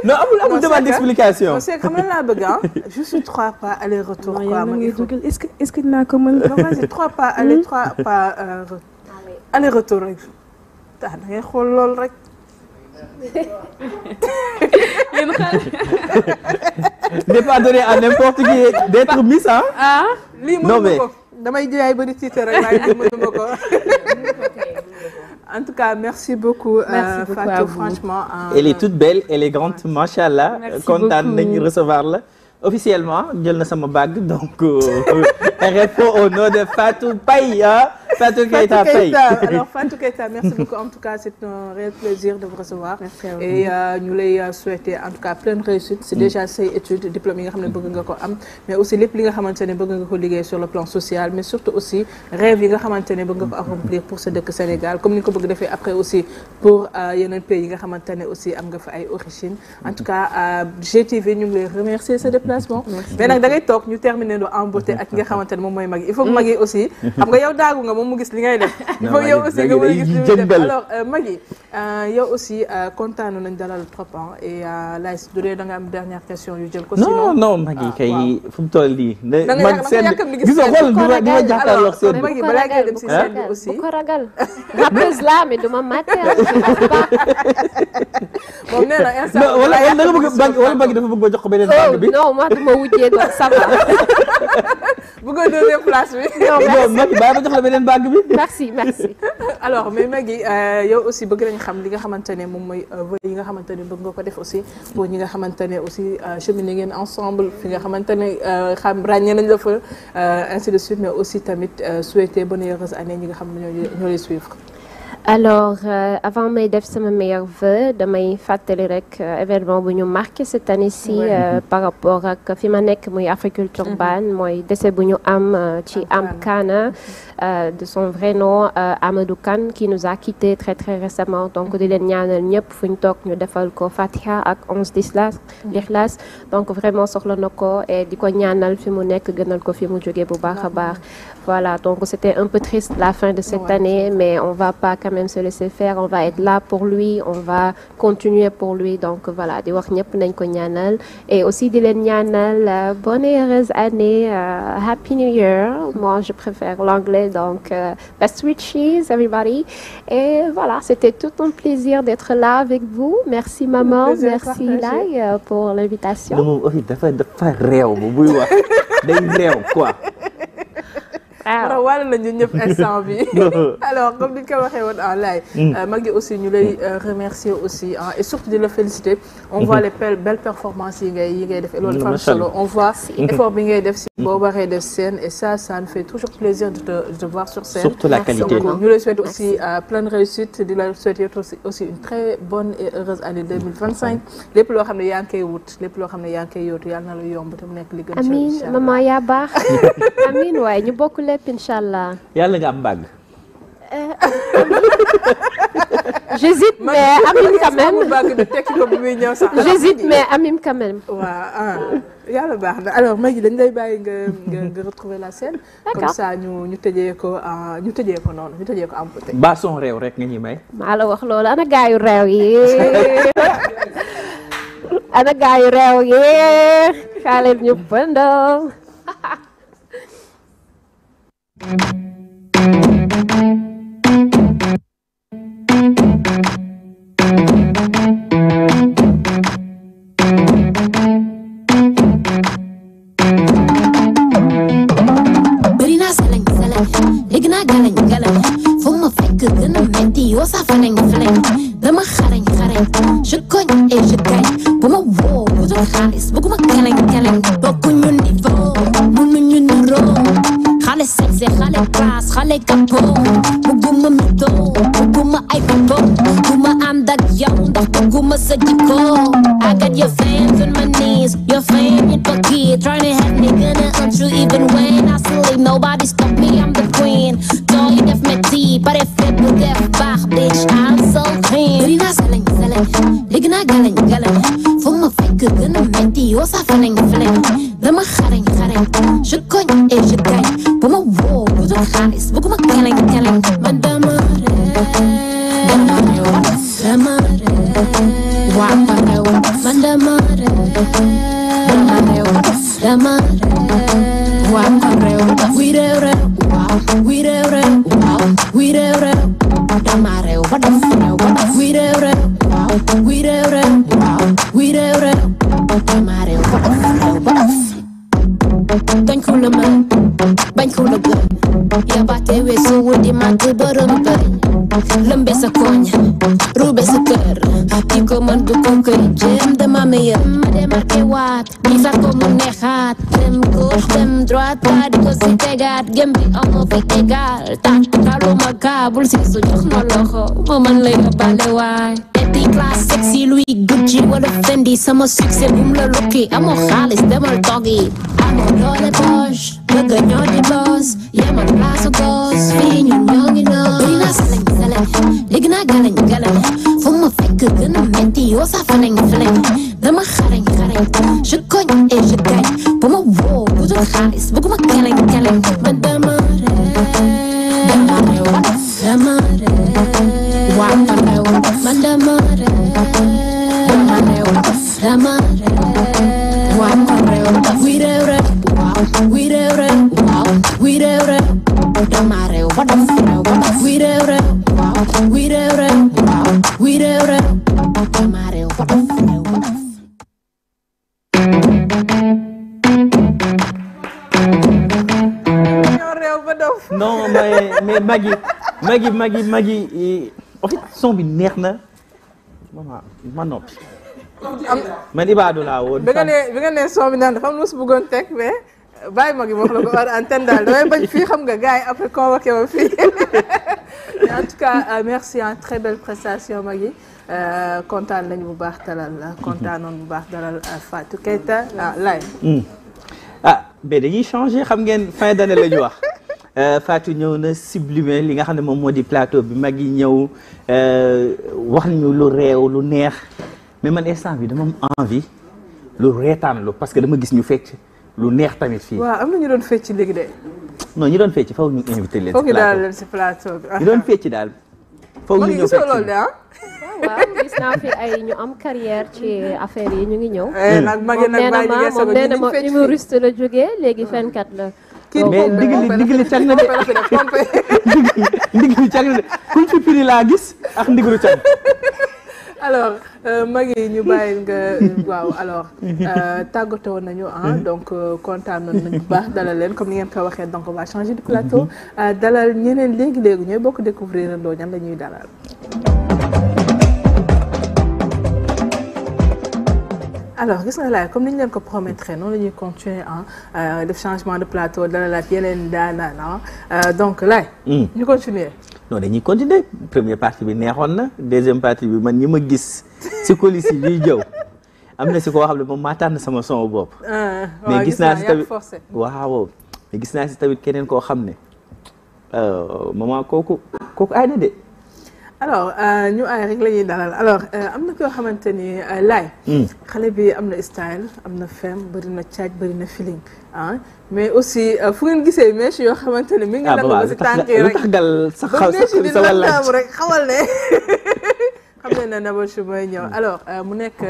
non amul demande d'explication. c'est comme laa bëgg juste 3 pas aller-retour. quoi man est-ce que dinaa ko mën. vas-y 3 pas aller 3 pas aller-retour rek. da ngay xool lool rek. n'est pas donné à n'importe qui d'être Miss hein. ah lii mënuma ko damay jaay ba di titre rek waaye lii mënuma ko. en tout cas merci beaucoup. Fatou franchement. elle est toute belle élégante machallah. kontaan nañu recevoir la. officiellement jël na sama bague donc elle répond au nom de Fatou Paye Fatou Keita Faye. Alors Fatou Keita, merci beaucoup. En tout cas, c'est un réel plaisir de vous recevoir. Merci à vous. Et ñu lay souhaiter en tout cas pleine réussite. C'est déjà say études diplôme yi nga xam ne bëgg nga ko am, mais aussi lépp li nga xamante ne bëgg nga ko liggéey sur le plan social, mais surtout aussi rêve yi nga xamante ne bëgg nga ko accomplir pour sa dëkk Sénégal, comme ni nga ko bëgg defee après aussi pour yeneen pays yi nga xamante ne aussi am nga fa ay origine. En tout cas GTV ñu ngi lay remercier ce déplacement. Mais nag da ngay toog ñu terminer en beauté ak ki nga xamante ne moom mooy Magui. Il faut que Magui aussi xam nga yow daagu nga moom mu gis li ngay def. Il faut yow aussi nga mën a gis li muy def. Alors Magui yow aussi kontaan nañ dalal trop et Laïs du dee da nga am dernière question yu jël ko. non non Magui kay fu mu toll nii. da nga yàkkam ni gis xool di ma jàkkaarloog seen. Magui balaa ngay dem si seen bi aussi. bu ko ragal rappeuse la mais duma maté. moom nee na instant wala da nga bëgg wala Magui dafa bëgg jox ko beneen bànq bi. non moi duma wujjee donc ça va. bëgg deuxième place bi. non Magui bàyyi ma jox la beneen bànq bi. merci merci. alors mais Magui yow aussi bëgg nañ xam li nga xamante ne moom mooy yi nga xamante ne bëgg nga ko def aussi pour ñi nga xamante ne aussi cheminer ngeen ensemble fi nga xamante ne xam ràññee nañ la fa ainsi de suite, mais aussi tamit souhaiter bonne heureuse année ñi nga xam ne ñoo lay suivre. Alors avant may def sama meilleur vœu damay fàttali rek événement bu ñu marqué cette année-ci par rapport ak fi ma nekk muy Africulture Ban mooy décès bu ñu am ci Am Kana de son vrai nom Amadou Kane qui nous a quitté très très récemment, donc di leen ñaanal ñëpp fu ñu toog ñu defal ko Fatiha ak 11 l'Ikhlas, donc vraiment soxla na ko et di ko ñaanal fi mu nekk gënal ko fi mu jógee bu baax a baax. Voilà, donc c'était un peu triste la fin de cette année, mais on va pas quand même se laisser faire, on va être là pour lui, on va continuer pour lui, donc voilà, di wax ñëpp nañ ko ñaanal et aussi di leen ñaanal bonne et heureuse année, Happy New Year, moi je préfère l'anglais, donc best wishes everybody, et voilà, c'était tout un plaisir d'être là avec vous, merci maman, merci Laye pour l'invitation. moom aussi dafa réew bu buy wax day réew quoi. alors wàll nañu ñëpp instant bi alors comme ni ñu ko waxee woon en live Magui aussi ñu lay remercier aussi et surtout di la féliciter. On voit les belles performances yi ngay def et loolu dafa am solo, on voit effort bi ngay def si boo waree def scène et ça nous fait toujours plaisir de te voir sur scène. Surtout la qualité. Donc ñu lay souhaiter aussi plein de réussite, di la souhaiter aussi une très bonne et heureuse année 2025. lépp loo xam ne yaa ngi koy wut lépp loo xam ne yaa ngi koy yóotu yàlla na la yomb te mu nekk li gën. amiin maman yaa baax amiin waaye ñu bokk lépp inchallah. yàlla nga am mbàgg. J'hésite mais Amim quand même. J'hésite mais Amim quand même. waaw yàlla baax na alors Magui dañ lay bàyyi nga retrouver la scène. comme ça ñu tëjee ko noonu ñu tëjee ko am peut-être. ba son réew rek nga ñuy may. maa la wax loolu ana gaayu réew yi ana gaayu réew yi xale ñu pëndoo. dama xarañ je cogne et je gagne bu ma woo bu doon xaalis bëgguma keleng bokkuñu niveau mënuñu niroo xale sexe xale classe xale capot bëgguma mito bëgguma ay babo bëgguma ànd ak yow ndax bëgguma sa jikko I got your fans on my knees your fan in pocket trying to have me gonna untrue even when I sleep nobody stop me I'm the queen doo yi def metti pare fépp def baax bitch I'm so clean bëri naa salañ léegi naa galañ fu ma fekk gën a metti yoo sa falañ dama xarañ je cogne et je gagne bu ma woo bu doon xaalis bëgguma keleng man dama réew man dama we réew we réew dama réew ba def we réew dama réew ba def dañ ko la mën bañ ko la gën yabaate weesu wudi màgg dorom bëri lëmbe sa koñ rube sa kër ki ko mën du ko koy jéem dama meilleur ma démarqué waat mi fat ko mu neexaat dem gauche dem droite ba di ko si tegaat gem bi amoo fi égal taluma kaabul si su jox ma loxo ma man la yóbbaale waay epi classe sexy Louis Gucci wala Fendi sama succès bum la lukki amoo xaalis demal toggi amoo doole poche bëgg ñoo di boss yemal place gos fii ñun ñoo ngi noo bëri naa salañ léegi naa galañ fu ma fekk gën a metti yoo sa falañ dama xarañ je cogne et je gagne bu ma woo bu dul xaalis bëgguma keleng man dama réew waaw man dama réew waaw we réew waaw we réew waaw we réew dama réew ba daf réew ba daf we réew waaw we réew waaw we réew dama réew ba daf réew ba daf non mais Maggy en fait son bi neex na ma noppi. man Ibadou laa woon. bi nga ne son bi naan dafa am lu si bëggoon teg mais bàyyi Maggy wax la ko hors antenne daal damay bañ fii xam nga gars yi après convoqué ma fii mais en tout cas merci en très belle prestation Maggy kontaan nañu bu baax dalal kontaanoon bu baax dalal Fatou Keita Laye. mais dañuy changer xam ngeen fin d'année la ñu wax. Fatou ñëw na sublimer li nga xam ne moom moo di plateau bi Maggy ñëw wax ñu lu réew lu neex mais man instant bi dama am envie lu reetaan lu parce que dama gis ñu fecc lu neex tamit fii. waaw am na ñu doon fecc léegi de. non ñu doon fecc faw ñu invité leen. foog ñu daal leen si plateau bi. ñu doon fecc daal. foog ñu ñëw fecc loolu de waaw gis naa fi ay ñu am carrière ci affaire yi ñu ngi ñëw. nag Maggy nag bàyyi liggéey moom nee na ma humoriste la jógee léegi fenkat la. mais ndigli cag na de ndigli cag na de kuñ fi piri laa gis ak ndiglu cag. alors Maggy ñu bàyyi nga waaw alors tàggatoo nañu donc kontaan nañu bu baax dalal leen comme ni ngeen ko waxee donc on va changer de plateau dalal ñeneen léegi ñooy bokk découvrir andoo ñan la ñuy dalal. alors gis nga laay comme ni ñu leen ko promettre noonu la ñuy continuer def changement de plateau dalalaat yeneen daanaan donc laay. ñu continuer. non dañuy continuer première partie bi neexoon na deuxième partie bi man ñi ma gis si colis yi ñuy jëw am na si koo xam ne moom maa tànn sama son bopp. mais gis naa si tamit waaw mais gis naa si tamit keneen koo xam ne maman kooku aay na de. alors ñu ay rek la ñuy dalal alors am na koo xamante ni laay xale bi am na style am na femme bëri na caaj bëri na feeling mais aussi fu ngeen gisee mèche yoo xamante ne mi ngi nangu ba si tànk yi rek ba mèche di landaam rek xamal ne xam ne Nabachou mooy ñëw alors mu nekk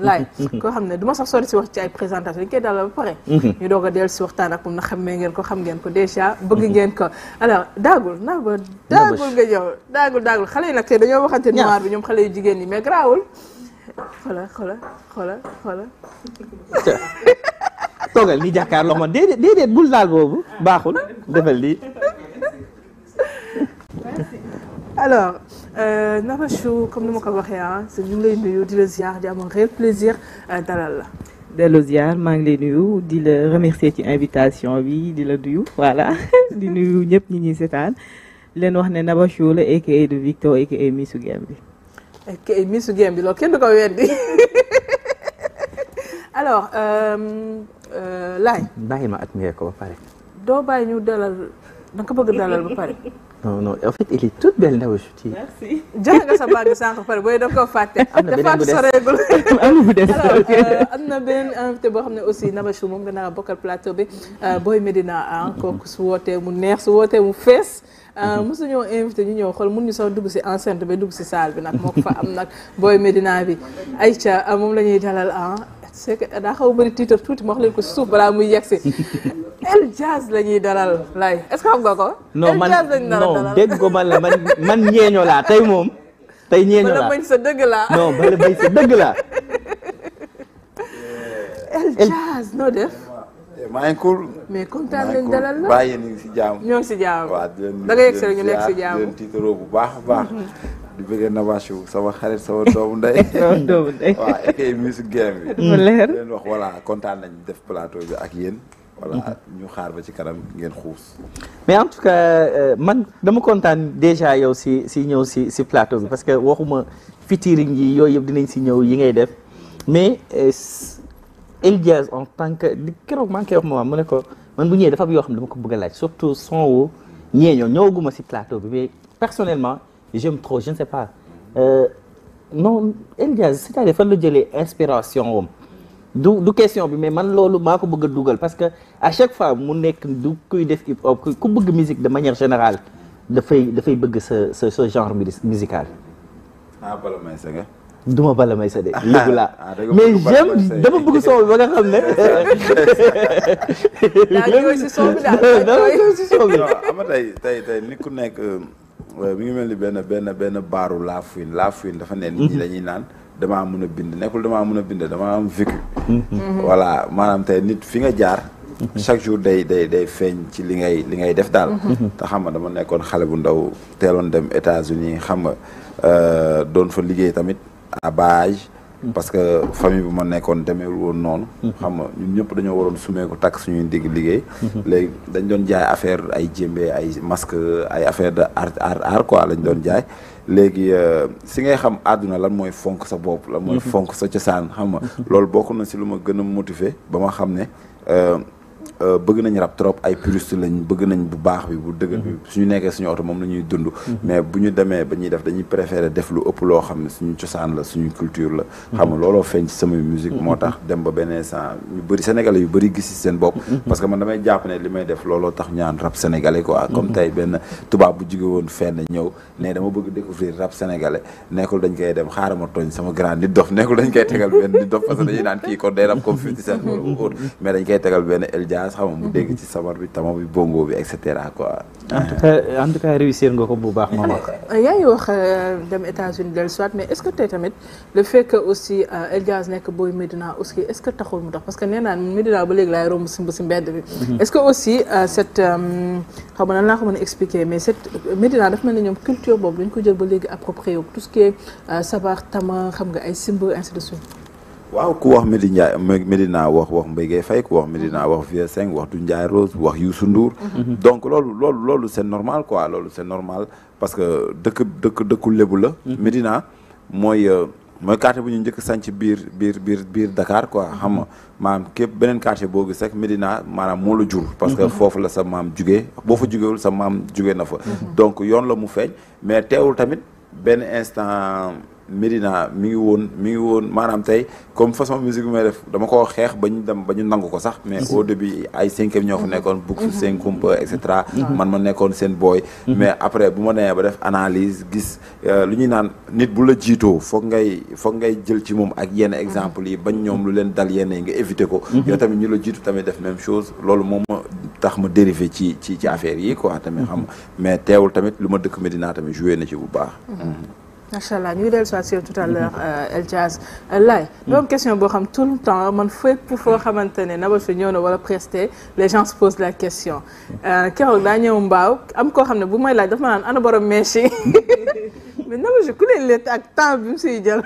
laay koo xam ne du ma sax sori si wax ci ay présentation dañu koy dalal ba pare ñu doog a dellu si waxtaan ak moom na xammee ngeen ko xam ngeen ko déjà bëgg ngeen ko alors daagul nga ñëw daagul xale yi nag te dañoo waxante noir bi ñoom xale yu jigéen ñi mais garaawul xola toogal ni jàkkaarloo man déedéet bul daal boobu baaxul defal lii alors Nabachou comme ni ma ko waxee ñu ngi lay nuyu di la ziar di am un réel plaisir dalal la. dello ziar maa ngi lay nuyu di la remercier ci invitation bi di la nuyu voilà di nuyu ñëpp ñi ñuy seetaan leen wax ne Nabachou la aka de Victor aka Missu Gambie. aka Missu Gambie loolu kenn du ko weddi alors Laye. bàyyi ma admiré ko ba pare. doo bàyyi ñu dalal da nga ko bëgg dalal ba pare. non en fait elle est toute belle Nabachou. merci. joxe nga sa bague sànq ba pare booy da nga koo fàtte. am na beneen bu des soreegul. am na bu des alors am na beneen invité boo xam ne aussi Nabachou moom nga nar a bokkal plateau bi Boy Medina kooku su wootee mu neex su wootee mu fees. mosu ñoo invité ñu ñëw xool mun ñu sax dugg si enceinte ba dugg si salle bi nag moo ko fa am nag Boy Medina bi Aïcha moom la ñuy dalal c'est que daa xaw a bëri titre tuuti ma wax leen ko si suuf balaa muy yegsi El Jazz la ñuy dalal lay est-ce que xam nga ko. non man non dégg ko man la man ñeeño laa tey moom. tey ñeeño laa bala bañ sa dëgg laa. non bala bañ sa dëgg laa. El Jazz noo def. maa ngi cool. mais kontaan nañ dalal la bàyyi ñu ngi si jàmm. ñoo ngi si jàmm. waaw di leen da nga yegg si rek ñu nekk si jàmm di leen tiitaroo bu baax a baax. di bëggee Nabachou sama xarit sama doomu ndey. doomu ndey waaw ak musique game bi. dafa leer leen wax voilà kontaan nañ def plateau bi ak yéen. voilà ñu xaar ba ci kanam ngeen xuus. mais en tout cas man dama kontaan déjà yow si ñëw si plateau bi parce que waxuma featuring yi yooyu yëpp dinañ si ñëw yi ngay def mais El Jazz en tant que di keroog maa ngi koy wax ma mu ne ko man bu ñëwee dafa am yoo xam ne dama ko bëgg a laaj surtout son wu ñëwaguma si plateau bi mais personnellement j'aime trop je ne sais pas non El Jazz c'est-à-dire fan la jëlee inspiration wam du question bi mais man loolu maa ko bëgg a dugal parce que à chaque fois mu nekk du kuy def hip hop ku bëgg musique de manière générale dafay bëgg ce genre musical. bala may sa nga. duma bala may sa de léegi laa mais j'aime dama bëgg son bi ba nga xam ne. daa si son bi daal ama tey nit ku nekk mi ngi mel ni benn baaru La Fouine dafa ne nit ñi dañuy naan damaa mën a bind nekkul damaa mën a bind damaa am vécu. voilà maanaam tey nit fi nga jaar. chaque jour day feeñ ci li ngay def daal. te xam nga dama nekkoon xale bu ndaw teeloon dem États-Unis xam nga doon fa liggéey tamit à bas âge parce que famille bu ma nekkoon demeewul woon noonu. xam nga ñun ñëpp dañoo waroon sumeeku takk suñuy ndigg liggéey. léegi dañ doon jaay affaire ay jémbe ay masque ay affaire de art quoi lañ doon jaay. léegi si ngay xam àdduna lan mooy fonk sa bopp lan mooy fonk sa cosaan xam nga loolu bokk na si lu ma gën a motiver ba ma xam ne bëgg nañ rap trop ay puriste lañ bëgg nañ bu baax bi bu dëgër bi suñu nekkee suñu oto moom la ñuy dund mais bu ñu demee ba ñuy def dañuy préférer def lu ëpp loo xam ne suñu cosaan la suñu culture la xam nga looloo feeñ ci samay musique moo tax dem ba benn instant ñu bëri sénégalais yu bëri gis ci seen bopp parce que man damay jàpp ne li may def looloo tax ñaan rap sénégalais quoi comme tey benn tubaab bu jóge woon fenn ñëw ne dama bëgg découvrir rap sénégalais nekkul dañ koy dem xaaral ma tooñ sama grand nit dof nekkul dañ koy tegal benn nit dof parce que dañuy naan kii kon day rap comme 50 Cent wala mais dañ koy tegal benn El Jazz xam nga mu dégg ci sabar bi tama bi bongo bi et cetera quoi. en tout cas réussir nga ko bu baax ma wax. yaa ngi wax dem États-Unis dellu soit mais est-ce que tey tamit le fait que aussi El Jazz nekk booy Médina aussi est-ce que taxul mu tax parce que nee naa Médina ba léegi laay romb si mbedd bi. est-ce que aussi cette xam nga nan laa ko mën a expliquer mais cette Médina dafa mel ni ñoom culture boobu dañ ko jël ba léegi approprié wu tout ce qui est sabar tama xam nga ay simb ainsi de suite. waaw ku wax Médina wax Mbaye Gueye Faye ku wax Médina wax Vieux 5 wax Doudou Ndiaye Rose wax Youssou Ndour donc loolu c'est normal quoi loolu c'est normal parce que dëkku lébu la Médina mooy quartier bu ñu njëkk sanc biir Dakar quoi xam nga maanaam képp beneen quartier boo gis rek Médina maanaam moo la jur parce que foofu la sa maam jugee boo fa jugewul sa maam jugee na fa donc yoon la mu feeñ mais teewul tamit benn instant Médina mi ngi woon maanaam tey comme façon musique bi may def dama ko xeex ba ñu nangu ko sax mais au début ay cinquième ñoo fa nekkoon bugg su seen kumpa et cetera man ma nekkoon seen booy mais après bu ma demee ba def analyse gis lu ñuy naan nit bu la jiitoo foog ngay jël ci moom ak yenn exemple yi bañ ñoom lu leen dal yenn yi nga éviter ko yow tamit ñu la jiitu tamit def même chose loolu moom ma tax ma dérivé ci affaire yi quoi tamit xam mais teewul tamit lu ma dëkk Médina tamit joué na ci bu baax macha allah ñu ngi dellu si tout à l'heure El Jazz laay loolu question boo xam tout le temps man fépp foo xamante ne Nabachou ñëw na wala presté les gens se posent la question keroog daa ñëw mbaaw am koo xam ne bu may laaj dafa ma naan ana borom mèche yi mais Nabachou ku leen leen ak temps bi mu siy jël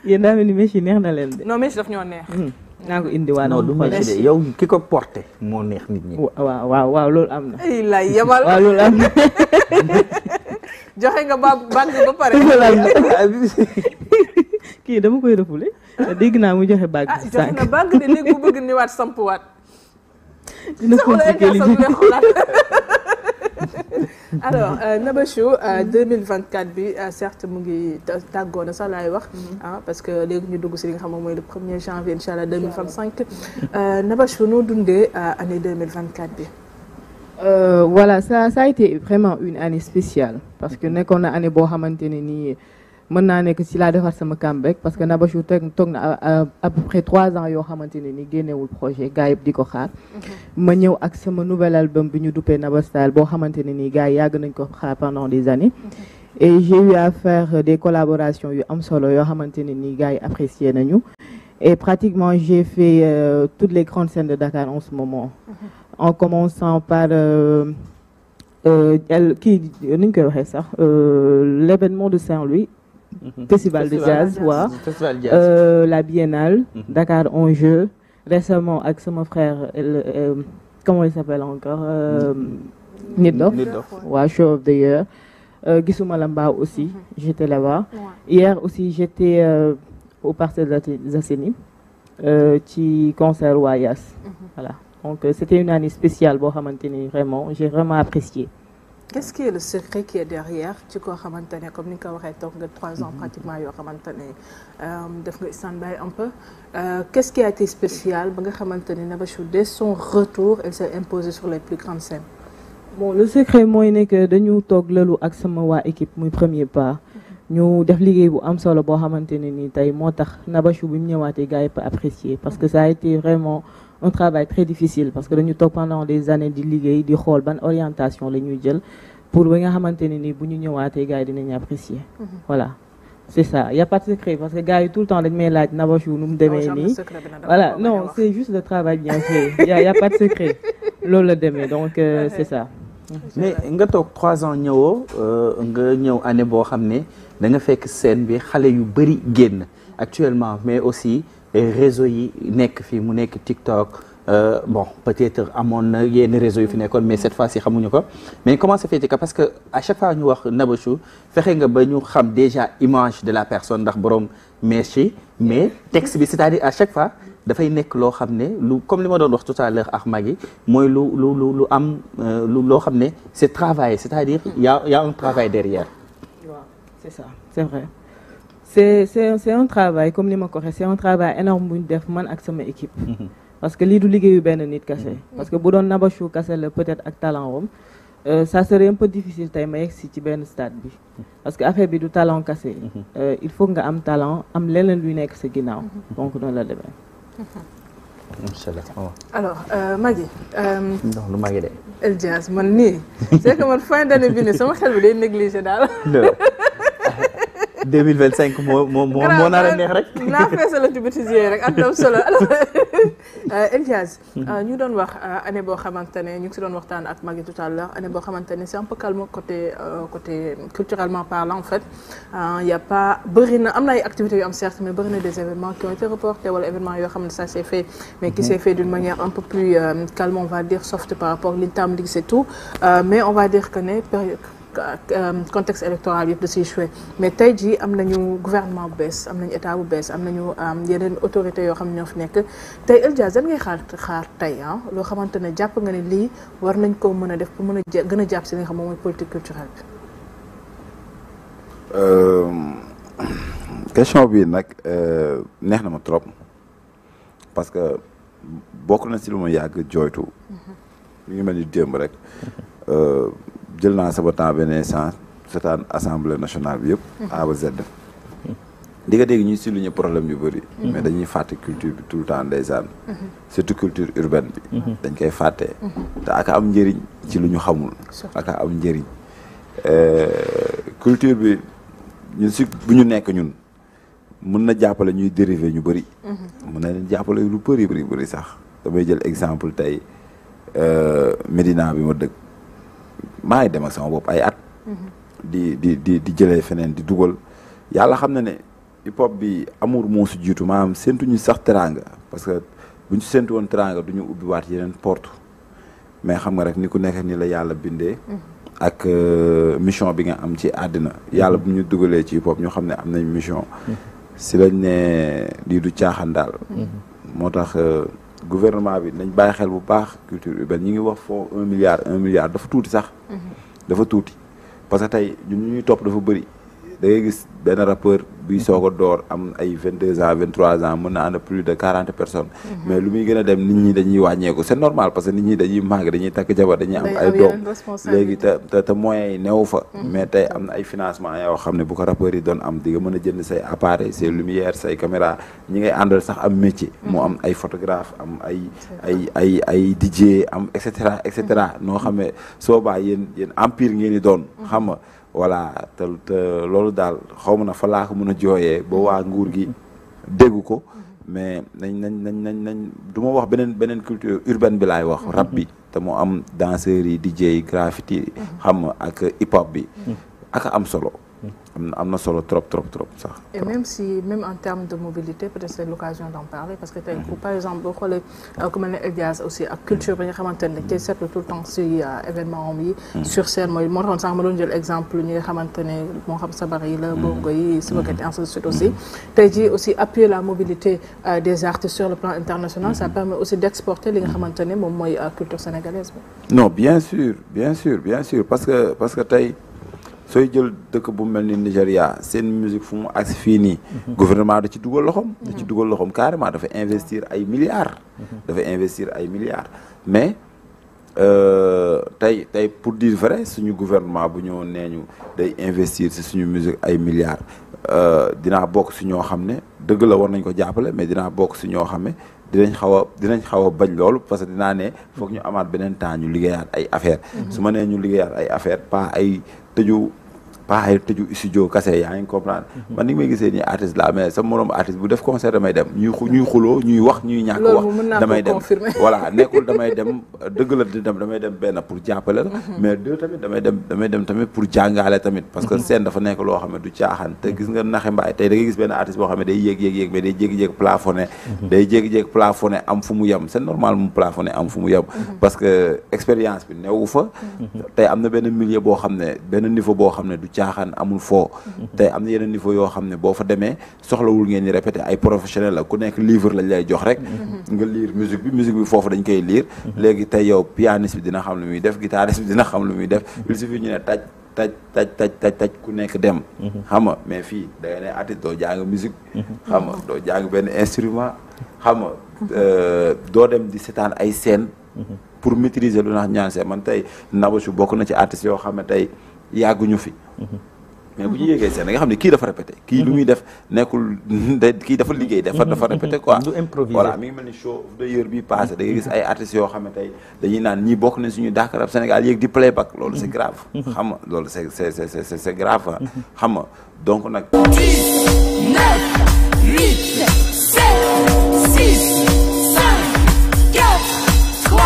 yéen daa mel ni mèche yi neex na leen de non mèche daf ñoo neex naa ko indi waa non du mèche de yow ki ko porté moo neex nit ñi waaw loolu am na ay lay yemal waaw loolu am na joxe nga bàgg ba pare kii dama koy refoulé dégg naa mu joxe bàgg ci joxe na bàgg de léegi bu bëgg niwaat sampuwaat dina compliqué li alors Nabachou 2024 bi certes mu ngi tàggoo na sax laay wax parce que léegi ñu dugg si li nga xam moom mooy le 1er janvier incha allah 2025 Nabachou noo dundee année 2024 bi. Voilà ça a été vraiment une année spéciale parce que nekkoon na année boo xamante ne nii mën naa nekk si laa defar sama comeback parce que Nabachou toog na à peu près 3 ans yoo xamante ne ni génnewul projet gars yëpp di ko xaar ma ñëw ak sama nouvel album bi ñu duppee Naba Style boo xamante ne nii gars yi yàgg nañ ko xaar pendant des années et j'ai eu à faire des collaborations yu am solo yoo xamante ne nii gars yi apprécié nañu et pratiquement j'ai fait toutes les grandes scènes de Dakar en ce moment en commençant par kii ni ñu koy waxee sax l'événement de Saint-Louis. Festival de jazz waaw. La Biennale. Dakar en jeu. Récemment avec mon frère comment il s'appelle encore Nit Dof waaw show of the year. Gisuma Lamba aussi j'étais là-bas. Hier aussi j'étais au Parcelles Assainies ci concert waa Yaas. Voilà donc c'était une année spéciale boo xamante ni vraiment j'ai vraiment apprécié. Qu'est-ce qui est le secret qui est derrière ci koo xamante ne comme ni nga ko waxee toog nga 3 ans pratiquement yoo xamante ne def nga stand-by un peu qu'est-ce qui a été spécial ba nga xamante ne Nabachou dès son retour elle s'est imposée sur les plus grandes scènes. Bon le secret mooy ne que dañu toog lëlu ak sama waa équipe muy premier pas ñu def liggéey bu am solo boo xamante ne ni tey moo tax Nabachou bi mu ñëwaatee gars yi pas apprécié parce que ça a été vraiment un travail très difficile parce que dañu toog pendant des années di liggéey di xool ban orientation la ñuy jël pour ba nga xamante ne ni bu ñu ñëwaatee gars yi dinañ apprécier. Voilà c'est ça y a pas de secret parce que gars yi tout le temps dañ may laaj Nabachou nu mu demee nii. Voilà non c'est juste le travail bien fait y a pas de secret loolu la demee donc c'est ça. mais nga toog 3 ans ñëwoo nga ñëw année boo xam ne da nga fekk scène bi xale yu bëri génn actuellement mais aussi réseau yi nekk fii mu nekk TikTok bon peut-être amoon na yenn réseau yu fi nekkoon mais cette fois-ci xamuñu ko mais comment ça fait que parce que à chaque fois ñu wax Nabachou fexe nga ba ñu xam déjà image de la personne ndax borom mèche mais texte bi c'est-à-dire à chaque fois dafay nekk loo xam ne lu comme li ma doon wax tout à l'heure ak Magui mooy lu am loo xam ne c'est travaillé c'est-à-dire y a un travail derrière. waaw c'est ça c'est vrai c'est un travail comme ni ma ko waxee c'est un travail énorme bu ñu def man ak sama équipe. parce que lii du liggéeyu benn nit kese. parce que bu doon Nabachou kese la peut-être ak talent wam ça serait un peu difficile tey ma yegg si ci benn stade bi parce que affaire bi du talent kese. il faut nga am talent am leneen luy nekk sa ginnaaw. donc noonu la demee. Inch'Allah. Alors Magui. non lu Magui de. El Jazz man nii c'est que man fin d'année bi nii sama xel bi day négligé daal. 2025 moo nar a neex rek. naa feesal ci bêtisier rek ak daw solo El Jazz ñu doon wax année boo xamante ne ñu ngi si doon waxtaan ak Magui tout à l'heure année boo xamante ne c'est un peu calme côté culturellement parlant en fait y a pas bëri na am na ay activités yu am certes mais bëri na des événements qui ont été reportés wala événements yoo xam ne ça s'est fait mais qui s'est fait d'une manière un peu plus calme on va dire soft par rapport liñ tam dig c'est tout mais on va dire que ne période contexte électoral yëpp da siy joué mais tey jii am nañu gouvernement bu bees am nañu état bu bees am nañu yeneen autorités yoo xam ne ñoo fi nekk tey El Jazz dan ngay xaar tey loo xamante ne jàpp nga ne lii war nañ ko mën a def pour mën a gën a jàpp si li nga xam moom mooy politique culturelle bi. question bi nag neex na ma trop parce que bokk na si lu ma yàgg jooytu. mi ngi mel ni démb rek. jël naa sama temps benn instant seetaan assemblée nationale bi yëpp. A ba Z. di nga dégg ñuy souligner problème yu bëri. mais dañuy fàtte culture bi tout le temps ndeysaan. surtout culture urbaine bi. dañ koy fàtte. te aka am njëriñ ci lu ñu xamul. aka am njëriñ. culture bi ñun si bu ñu nekk ñun mën na jàppale ñuy dériver ñu bëri. mën na leen jàppale lu bëri sax damay jël exemple tey Médina bi ma dëkk. maa ngi dem ak sama bopp ay at. di jëlee feneen di dugal yàlla xam na ne hip hop bi amour moo si jiitu maanaam séntuñu sax teraanga parce que bu ñu séntu woon teraanga du ñu ubbiwaat yeneen porte mais xam nga rek ni ku nekk ni la yàlla bindee. ak mission bi nga am ci àddina yàlla bu ñu dugalee ci hip hop ñoo xam ne am nañ mission. si lañ ne lii du caaxaan daal. moo tax. gouvernement bi nañ bàyyi xel bu baax culture urbaine ñi ngi wax fond 1 milliard dafa tuuti sax. dafa tuuti parce que tey ñun ñuy topp dafa bëri da ngay gis benn rappeur buy soog a door am ay 22 ans 23 ans mën na ànd plus de 40 personnes. mais lu muy gën a dem nit ñi dañuy wàññeeku c'est normal parce que nit ñi dañuy màgg dañuy takk jabar dañuy am ay doom léegi te moyens yi neewu fa. mais tey am na ay financement yoo xam ne bu ko rappeurs yi doon am di nga mën a jënd say appareil say lumière say caméra ñi ngay àndal sax am métier. mu am ay photographe am ay DJ am et cetera noo xam ne soo baa yéen empire ngeen di doon xam nga. voilà te loolu daal xaw ma na fa laa ko mën a jooyee ba waa nguur gi dégg ko mais nañ du ma wax beneen culture urbaine bi laay wax rap bi te mu am danseurs yi DJ yi graffiti xam nga ak hip hop bi ak am solo am na solo trop sax. Et même en termes de mobilité peut-être c'est l'occasion d'en parler parce que tey par exemple boo xoolee ku mel ne Elias aussi ak culture bi nga xamante ne tey seetlu tout le temps si événement yi sur scène mooy moo taxoon sax ma doon jël exemple ñi nga xamante ne moo xam sabar yi la bongo yi sibakat yi ainsi de suite aussi tey jii aussi appuyer la mobilité des artistes sur le plan international ça permet aussi d'exporter li nga xamante ne moom mooy culture sénégalaise bi. Non bien sûr parce que tey sooy jël dëkk bu mel ni Nigéria seen musique fu mu agsi fii nii gouvernement da ci dugal loxoom carrément dafa investir ay milliards mais tey pour dire vrai suñu gouvernement bu ñëw nee ñu day investir ci suñu musique ay milliards dinaa bokk ci ñoo xam ne dëgg la war nañ ko jàppale mais dinaa bokk ci ñoo xam ne dinañ xaw a bañ loolu parce que dinaa ne foog ñu amaat beneen temps ñu liggéeyaat ay affaire su ma nee ñu liggéeyaat ay affaire pas ay tëju studio kase yaa ngi comprendre man ni may gisee nii artiste la mais sama moroom artiste bu def concert damay dem ñuy xuloo ñuy wax ñuy ñàkk wax damay dem voilà nekkul damay dem dëgg la di dem damay dem benn pour jàppale la mais deux tamit damay dem tamit pour jàngaale tamit parce que scène dafa nekk loo xam ne du caaxaan te gis nga naxe mbaay tey da ngay gis benn artiste boo xam ne day yéeg mais day jékki-jékki plafonné am fu mu yem c'est normal mu plafonné am fu mu yem parce que expérience bi newu fa tey am na benn milieu boo xam ne benn niveau boo xam ne du caaxaan amul foo tey am na yeneen niveau yoo xam ne boo fa demee soxlawul ngeen di répéter ay professionnel la ku nekk livre lañ lay jox rek nga lire musique bi foofu dañ koy lire léegi tey yow pianiste bi dina xam lu muy def guitariste bi dina xam lu muy def il suffit ñu ne taj ku nekk dem xam nga mais fii da ngay ne artiste doo jàng musique xam nga doo jàng benn instrument xam nga doo dem di seetaan ay scène pour maîtriser lu nax ñaan see man tey Nabachou bokk na ci artistes yoo xam ne tey yàgguñu fi mais bu ñu yéegee seen da nga xam ne kii dafa répété kii lu muy def nekkul kii dafa liggéey dafa répété quoi voilà mi ngi mel ni show of the year bi passé da nga gis ay artistes yoo xam ne tey dañuy naan ñii bokk nañ suñu Dakar Sénégal yéeg di playback loolu c'est grave xam nga loolu c'est grave xam nga donc nag 10, 9, 8, 7, 6, 5, 4, 3,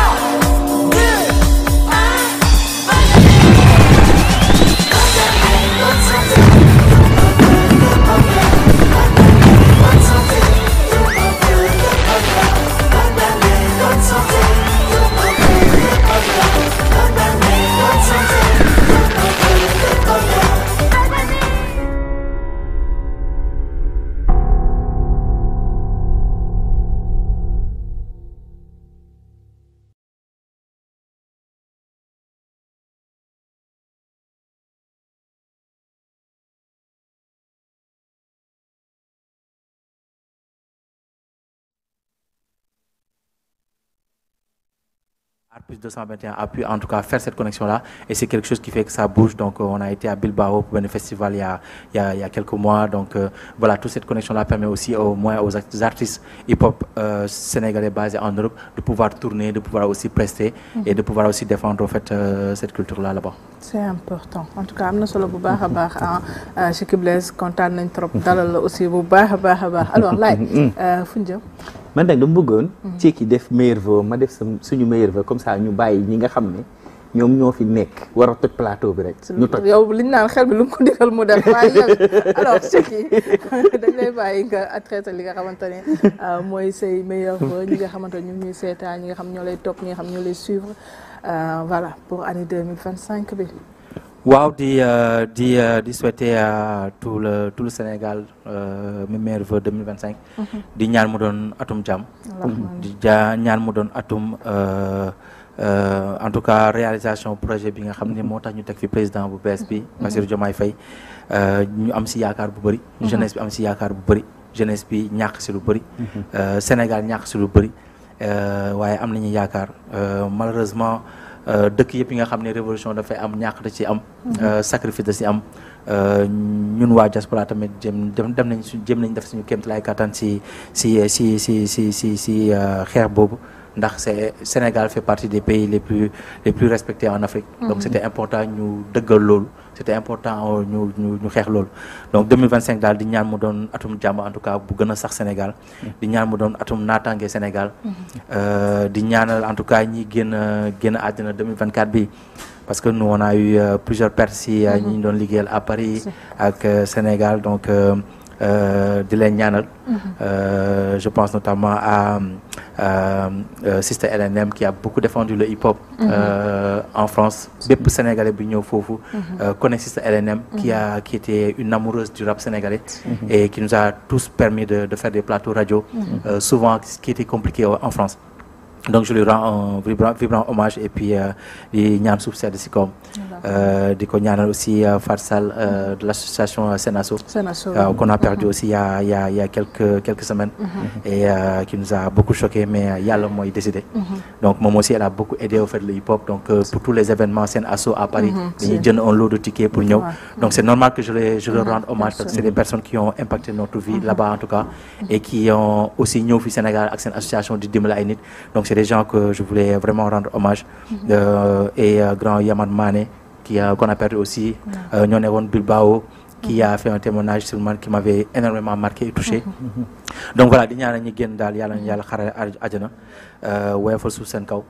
2, Plus 221 a pu en tout cas faire cette connexion-là et c'est quelque chose qui fait que ça bouge. Donc on a été à Bilbao pour un festival il y a quelques mois. Donc voilà, toute cette connexion-là permet aussi au moins aux artistes hip-hop sénégalais basés en Europe de pouvoir tourner, de pouvoir aussi prester et de pouvoir aussi défendre en fait cette culture-là là-bas. C'est important. En tout cas am na solo bu baax a baax ah Cheikh Blaise kontaan nañ trop dalal la aussi bu baax a baax. Alors laaj fu ñu jëm. man nag dama bëggoon. Ceeki def meilleur vœu ma def suñu meilleur vœu comme ça ñu bàyyi ñi nga xam ne ñoom ñoo fi nekk war a toj plateau bi rek. ñu toj yow liñ naan xel bi lu mu ko digal mu def waaye yow alors Ceeki dañ lay bàyyi nga traité li nga xamante ne mooy say meilleur vœu ñi nga xamante ne ñu ngi ñuy seetaan ñi nga xam ñoo lay topp ñi nga xam ñoo lay suivre voilà pour année 2025 bi. waaw di souhaiter à tout le Sénégal mes meilleurs vœux 2025. di ñaan mu doon atum jàmm. di ñaan mu doon atum en tout cas réalisation projet bi nga xam ne moo tax ñu teg fi président bu bees bi. Bassirou Diomaye Faye ñu am si yaakaar bu bëri. jeunesse bi am si yaakaar bu bëri. jeunesse bi ñàkk si lu bëri. Sénégal ñàkk si lu bëri waaye am nañu yaakaar malheureusement. dëkk yëpp yi nga xam ne révolution dafay am ñàkk da ci am sacrifice da ci am ñun waa diaspora tamit dem nañ def suñu kéemtalaay kattan si xeex boobu ndax Sénégal fait partie des pays les plus respectés en Afrique. Donc c'était important ñu dëggal loolu. C'était important ñu xeex loolu donc 2025 daal di ñaan mu doon atum jàmm en tout cas bu gën a sax Sénégal di ñaan mu doon atum naataange Sénégal di ñaanal en tout cas ñi génn àddina 2024 bi parce que nous on a eu plusieurs pertes si ñi ñu doon liggéeyal à Paris ak Sénégal donc di leen ñaanal je pense notamment à Sister LNM qui a beaucoup défendu le hip-hop en France bépp sénégalais bi ñëw foofu connaît Sister LNM qui était une amoureuse du rap sénégalais et qui nous a tous permis de faire des plateaux radio souvent ce qui était compliqué en France. Donc je lui rends un vibrant hommage et puis di ñaan suuf sedd si kawam di ko ñaanal aussi Fatou Sall de l'association Senasso qu'on a perdu aussi il y a quelques semaines et qui nous a beaucoup choqué mais yàlla mooy décidé donc moom aussi elle a beaucoup aidé au fait le hip-hop donc pour tous les événements Senasso à Paris dañuy jënd un lot de tickets pour ñëw donc c'est normal que je leur rende hommage parce que c'est des personnes qui ont impacté notre vie là-bas en tout cas et qui ont aussi ñëw fi Sénégal ak seen association di dimbali ay nit donc des gens que je voulais vraiment rendre hommage et grand Yaman Mané qu'on a perdu aussi ñoo ne woon Bilbao qui a fait un témoignage sur man qui m'avait énormément marqué et touché donc voilà di ñaanal ñi génn daal yàlla xarale àjjana woyofal suuf seen kaw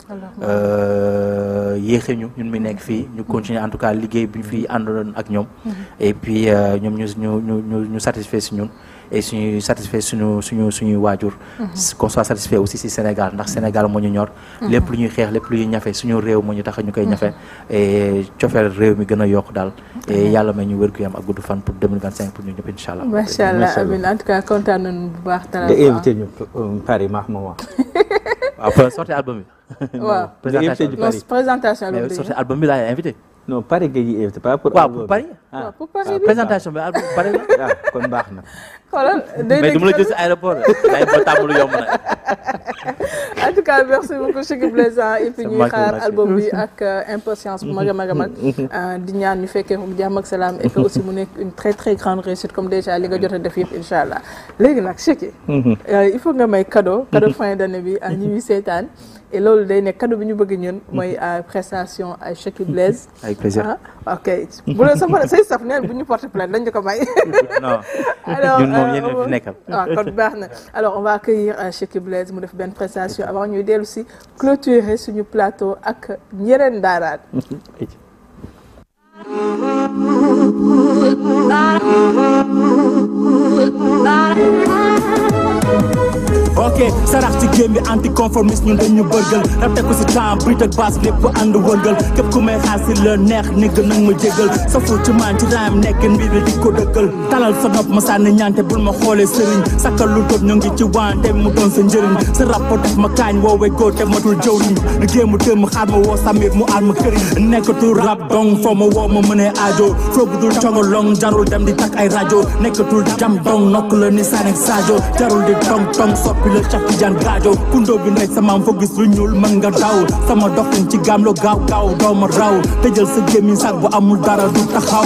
yéexe ñu ñun mi nekk fii ñu continuer en tout cas liggéey bi ñu fi àndoon ak ñoom et puis ñoom ñu satisfait si ñun et suñuy satisfait suñuy waajur qu'on soit satisfait aussi si Sénégal ndax Sénégal moo ñu ñor lépp lu ñuy xeex lépp lu ñuy ñafe suñu réew moo ñu tax ñu koy ñafe et cofeel réew mi gën a yokk daal et yàlla may ñu wér gu yam ak gudd fan pour 2025 pour ñu ñëpp incha allah. macha allah amiin en tout cas kontaan nañu bu baax. nga invité ñu Paris maax ma wax. waaw sorti album bi. waaw présentation mais sorti album bi laay invité. non Paris nga ñuy invité pas pour. waaw pour Paris. waaw pour Paris bi présentation bi album Paris la. waaw kon baax na. xoolal day mais du ma la jël si aéroport day ba tàmbali yomb na. en tout cas merci beaucoup Chekib Blaise et puis ñuy xaar album bi ak impatience bu mag a mag a mag di ñaan ñu fekkee ko jàmm ak salaam et que aussi mu nekk une très très grande réussite comme déjà li nga jot a def yëpp incha allah léegi nag Cheki il faut nga may cadeau fin d'année bi à ñi ñuy seetaan et loolu day nekk cadeau bi ñu bëgg ñun mooy prestation ay Chekib Blaise. avec plaisir. ok bu la say saf neen bu ñu porte plainte dañ ko may. non alors ñun moom yéen fi nekkal. waaw kon baax na alors on va accueillir Chekib Blaise mu def benn prestation avant ñuy dellu si clôturer suñu plateau ak ñeneen daaraat. ok sarax ci game bi anticonformiste ñun dañu bërgal rafte ko si temps brit ak bass lépp ànd wërgal képp ku may xaar si la neex nigg nag ma jégal sa fu ci maan ci raam nekk mbir di ko dëkkal talal sa nopp ma sànni ñaante bul ma xoolee sëriñ sakkal lu doot ñu ngi ci wante mu doon sa njëriñ sa rapport def ma kaañ woowee góor te matul jëw liñ géemu dëmm xaar ma woo samir mu aar ma këriñ nekkatul rap dong foo ma woo ma mënee aajo foogudul congolong jarul dem di takk ay rajo nekkatul jam dong nokk la ni sanek sajo jarul di tong tong soppi la Cheikh Tidiane Gadio kundo bi nekk sama foo gis lu ñuul mën nga daw sama doxin ci gaam lo gaaw gaaw doo ma raw tëjal sa gémmiñ sax bu amul dara du taxaw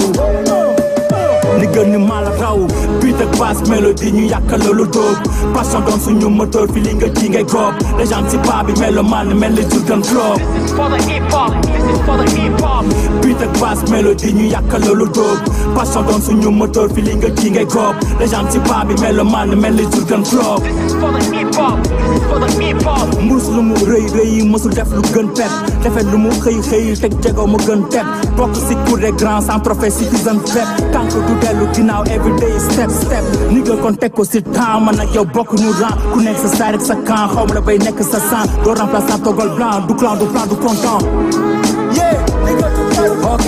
li gën ni maa la raw beat ak basse mélodie ñu yàkkal lu dóob passion doon suñu moteur fi li nga ji ngay góob légende si paa bi mélomane mel ni Jurgen Klopp. This is for the hip hop, this is for the hip hop. beat ak basse mélodie ñu yàkkal lu dóob passion doon suñu moteur fi li nga ji ngay góob légende si paa bi mélomane mel ni Jurgen Klopp. This is for the hip hop, this is for the hip hop. mbuus lu mu rëy rëy mësul def lu gën pep defet lu mu xëy xëy teg jego mu gën tep bokk si cour des grands sans trophée citizen fep tànk du dellu ginnaaw everyday step ni nga kon teg ko si temps man ak yow bokk ñu ran ku nekk sa saay rek sa camp xaw ma la bay nekk sa sang doo remplaçant togol blanc du clan du plan du content ok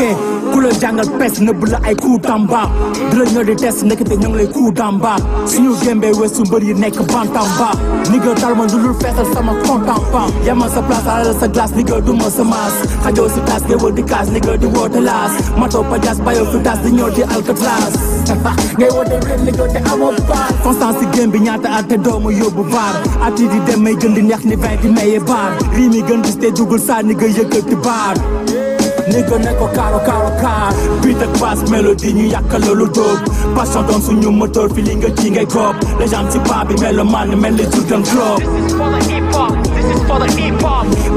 ku la jàngal pes nëbb la ay coup d'amba di la ñoo di test nekkate ñoo ngi lay coup d'amba suñu gémbee weesu mbër yi nekk bantamba ni nga tal ma dulul feesal sama content pan yamal sa place alal sa glace ni nga duma sa maas xajoo si taas ngay wër di kaas ni nga di woote laas mato pajas bayo fi das di ñëw di alcatraz ngay woote ren li nga te amoo baar constant si game bi ñaata at te doomu yóbbu baar at yi di dem may gën di neex ni vin di maye baar rii mi gën gis te dugul saa ni nga yëkkati baar nigga ne ko kaaro kaar beat ak basse mélodie ñu yàkkal loolu dóob passion doon suñu moteur fi li nga ji ngay góob légende ci paa bi mel man mel ni Jurgen Klopp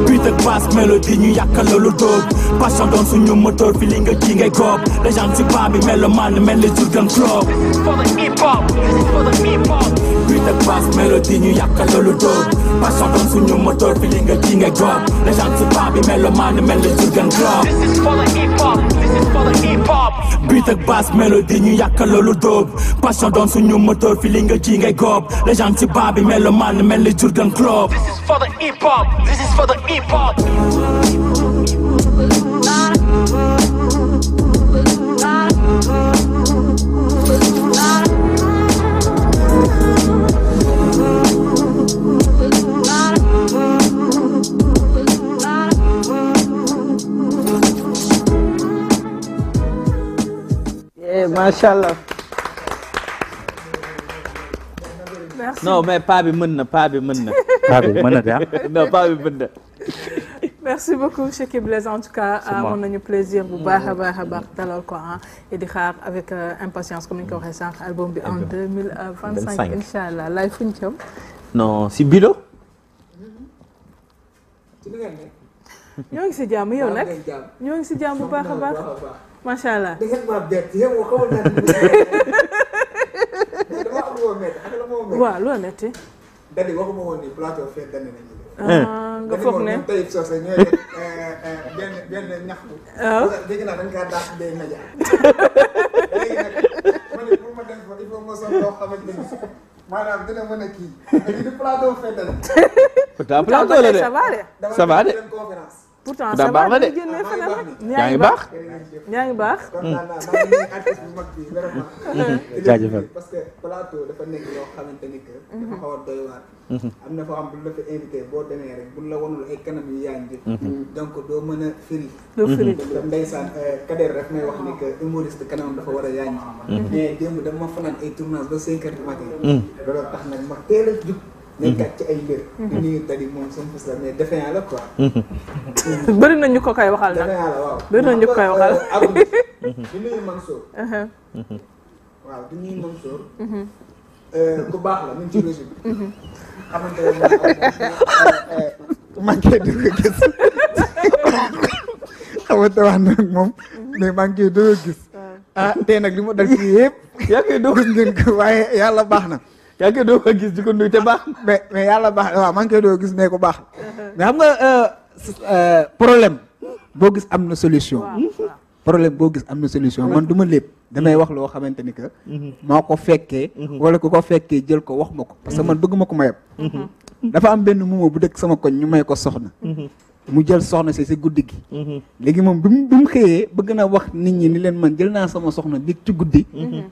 beat ak basse mélodie ñu yàkkal loolu dóob passion doon suñu moteur fi li nga ji ngay góob légende ci paa bi mel man mel ni Jurgen Klopp beat ak basse mélodie ñu yàkkal loolu dóob passion doon suñu moteur fi li nga ji ngay góob légende ci paa bi mel man mel ni Jurgen Klopp beat ak basse mélodie ñu yàkkal loolu dóob passion doon suñu moteur fi li nga ji ngay góob légende ci paa bi mel man mel ni Jurgen Klopp. This is for the hip hop. This is for the hip hop. macha allah. Merci. non mais paa bi mën na paa bi mën na. paa bi mën na de ah. non paa bi mën na. merci beaucoup Cheick Blaise en tout cas amoon nañu plaisir bu baax a baax dalal ko et di xaar avec impatience comme ni ñu ko waxee sànq album bi en 2025 incha allah lay fuñ ci am. non si bilo. ñoo ngi si jàmm yow nag ñoo ngi si jàmm bu baax a baax macha allah. waaw loo metti. dadi waxuma woon ni plateau fête dana nañu. nga foog ne tey soose ñooy def benn ñaxtu. waaw dégg naa dañ kaa daax day média. léegi nag ma ne pour ma dem fa il faut ma sol loo xamante ni maanaam dina mën a kii. di plateau fête dana. pourtant plateau la de ça va de. pourtant ça va de génne feneen rek. yaa ngi baax. yaa ngi baax. kontaan naa maa ngi nuyu artiste bu mag bi vraiment. jaajëfal parce que plateau dafa nekk yoo xamante ni que. dafa xaw a doy waar. am na foo xam bu la fa invité boo demee rek buñ la wanul ay kanam yu yaa ngi. donc doo mën a firi. doo firi ndeysaan Kader daf may wax ni que humoriste kanam dafa war a yaa ngi. mais démb dama fanaan ay tournage ba 5 heures du matin. loolu tax nag ma teel a jug. nekkat ci ay mbir. di nuyu tadi moom sama fës la mais defe naa la quoi. bëri na ñu ko koy waxal nag. defe naa la waaw. bëri na ñu ko koy waxal. di nuyu Mansour. waaw di nuyu Mansour. ku baax la mu ngi ci régime. xamante ne maa ngi koy dugg gis. xamante wax na moom mais maa ngi koy dugg gis. ah tey nag li ma dal fii yëpp. yaa ngi koy dugg gis ngeen ko waaye yàlla baax na. yaa ngi koy dugg gis di ko nuyu te baax. mais yàlla baax na waaw maa ngi koy dugg gis mais ko baax. mais xam nga problème boo gis am na solution. problème boo gis am na solution man du ma lépp damay wax loo xamante ni que. moo ko fekkee. wala ku ko fekkee jël ko wax ma ko parce que man bëgg ma ko ma yeb. dafa am benn muuma bu dëkk sama koñ ñu may ko soxna. mu jël soxna si guddi gi. léegi moom bi mu xëyee bëgg na wax nit ñi ni leen man jël naa sama soxna bi ci guddi.